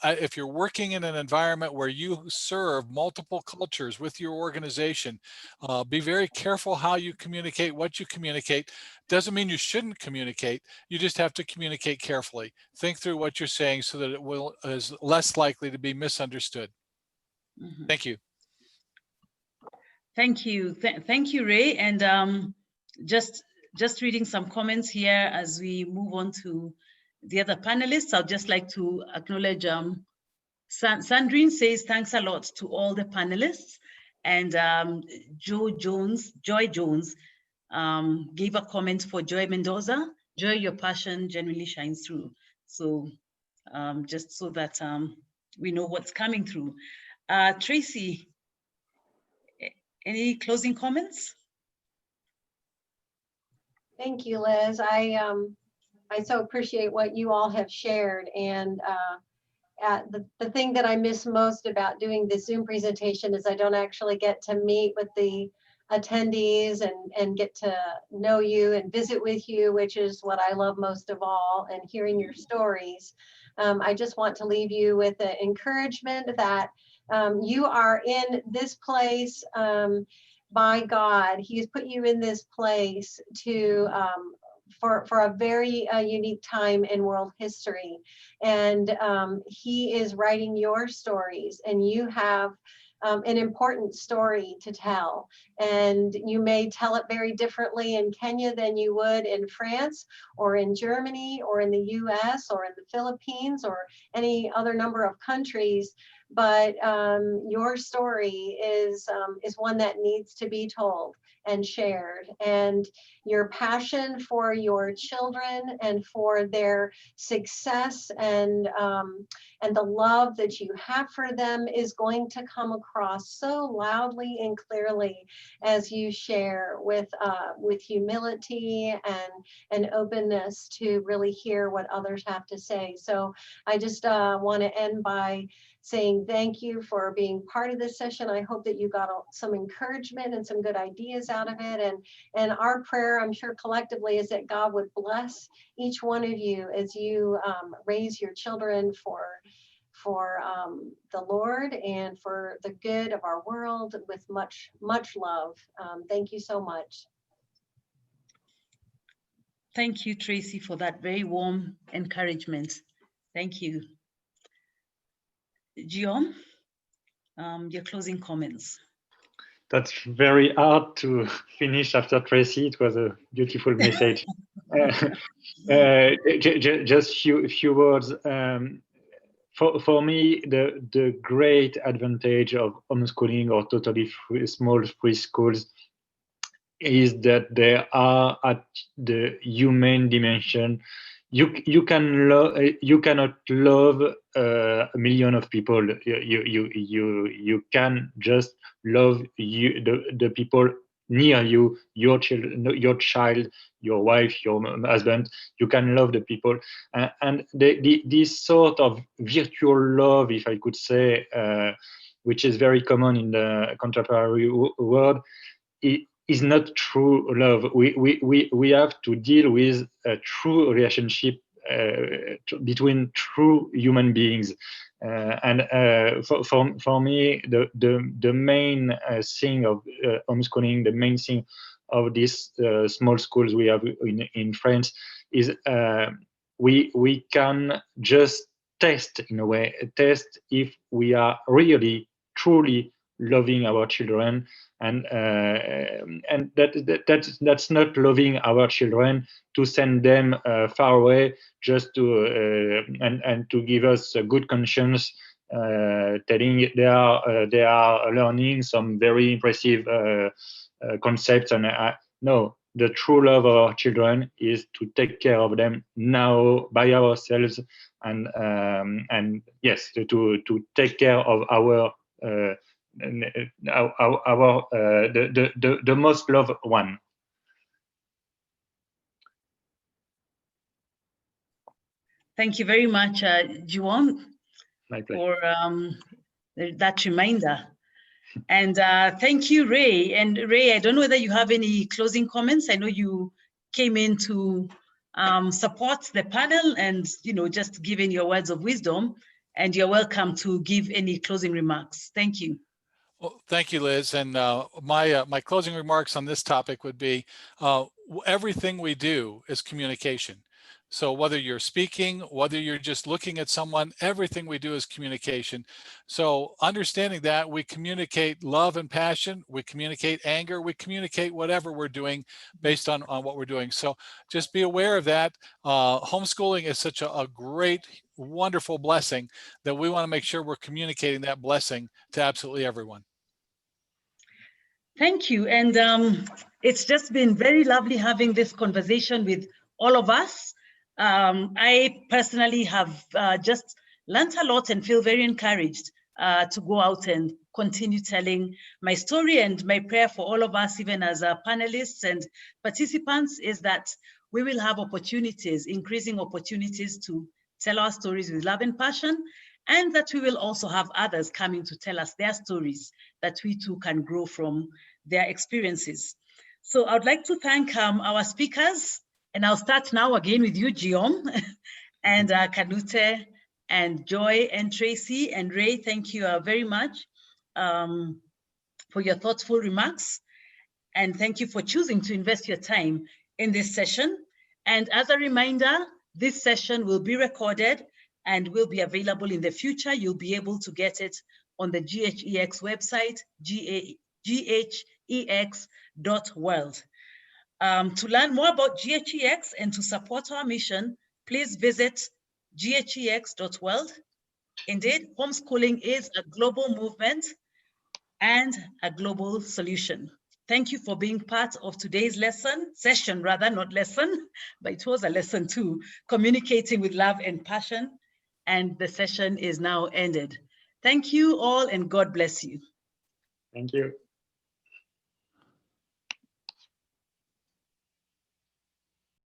if you're working in an environment where you serve multiple cultures with your organization, be very careful how you communicate, what you communicate. Doesn't mean you shouldn't communicate. You just have to communicate carefully. Think through what you're saying so that it is less likely to be misunderstood. Mm-hmm. Thank you. Thank you. Thank you, Ray. And just reading some comments here as we move on to the other panelists. I'd just like to acknowledge Sandrine says thanks a lot to all the panelists, and Joy Jones gave a comment for Joy Mendoza. Joy, your passion genuinely shines through. So just so that we know what's coming through. Tracy, any closing comments? Thank you, Liz. I so appreciate what you all have shared, and the thing that I miss most about doing this Zoom presentation is I don't actually get to meet with the attendees and get to know you and visit with you, which is what I love most of all, and hearing your stories. I just want to leave you with the encouragement that you are in this place by God. He has put you in this place to for a very unique time in world history, and he is writing your stories, and you have an important story to tell, and you may tell it very differently in Kenya than you would in France or in Germany or in the US or in the Philippines or any other number of countries, but your story is one that needs to be told and shared, and your passion for your children and for their success and the love that you have for them is going to come across so loudly and clearly as you share with humility and openness to really hear what others have to say. So I just want to end by saying thank you for being part of this session. I hope that you got some encouragement and some good ideas out of it. And our prayer, I'm sure collectively, is that God would bless each one of you as you raise your children for the Lord and for the good of our world with much, much love. Thank you so much. Thank you, Tracy, for that very warm encouragement. Thank you. Guillaume, your closing comments. That's very hard to finish after Tracy. It was a beautiful message. Just few words. For me, the great advantage of homeschooling or totally small free schools is that they are at the human dimension. You cannot love a million of people. You can just love the people near you, your child, your wife, your husband. You can love the people, and this sort of virtual love, if I could say, which is very common in the contemporary world, is not true love. We have to deal with a true relationship between true human beings, and for me, the main thing of homeschooling, the main thing of these small schools we have in France is we can just test, in a way, if we are really truly loving our children, and that's not loving our children to send them far away just to and to give us a good conscience, telling they are learning some very impressive concepts. And no, the true love of our children is to take care of them now by ourselves, and yes, to take care of our the most loved one. Thank you very much, Guillaume, for that reminder. And thank you, Ray. And Ray, I don't know whether you have any closing comments. I know you came in to support the panel and, you know, just giving your words of wisdom, and you're welcome to give any closing remarks. Thank you. Well, thank you, Liz. And my closing remarks on this topic would be everything we do is communication. So whether you're speaking, whether you're just looking at someone, everything we do is communication. So understanding that, we communicate love and passion, we communicate anger, we communicate whatever we're doing based on what we're doing. So just be aware of that. Homeschooling is such a great, wonderful blessing that we want to make sure we're communicating that blessing to absolutely everyone. Thank you. And it's just been very lovely having this conversation with all of us. I personally have just learned a lot and feel very encouraged to go out and continue telling my story. And my prayer for all of us, even as panelists and participants, is that we will have opportunities, increasing opportunities to tell our stories with love and passion, and that we will also have others coming to tell us their stories, that we too can grow from their experiences. So I would like to thank our speakers, and I'll start now again with you, Guillaume, and Canute, and Joy, and Tracy, and Ray. Thank you very much for your thoughtful remarks, and thank you for choosing to invest your time in this session. And as a reminder, this session will be recorded and will be available in the future. You'll be able to get it on the GHEX website, ghex.world. To learn more about GHEX and to support our mission, please visit ghex.world. Indeed, homeschooling is a global movement and a global solution. Thank you for being part of today's session, not lesson, but it was a lesson too, communicating with love and passion. And the session is now ended. Thank you all, and God bless you. Thank you.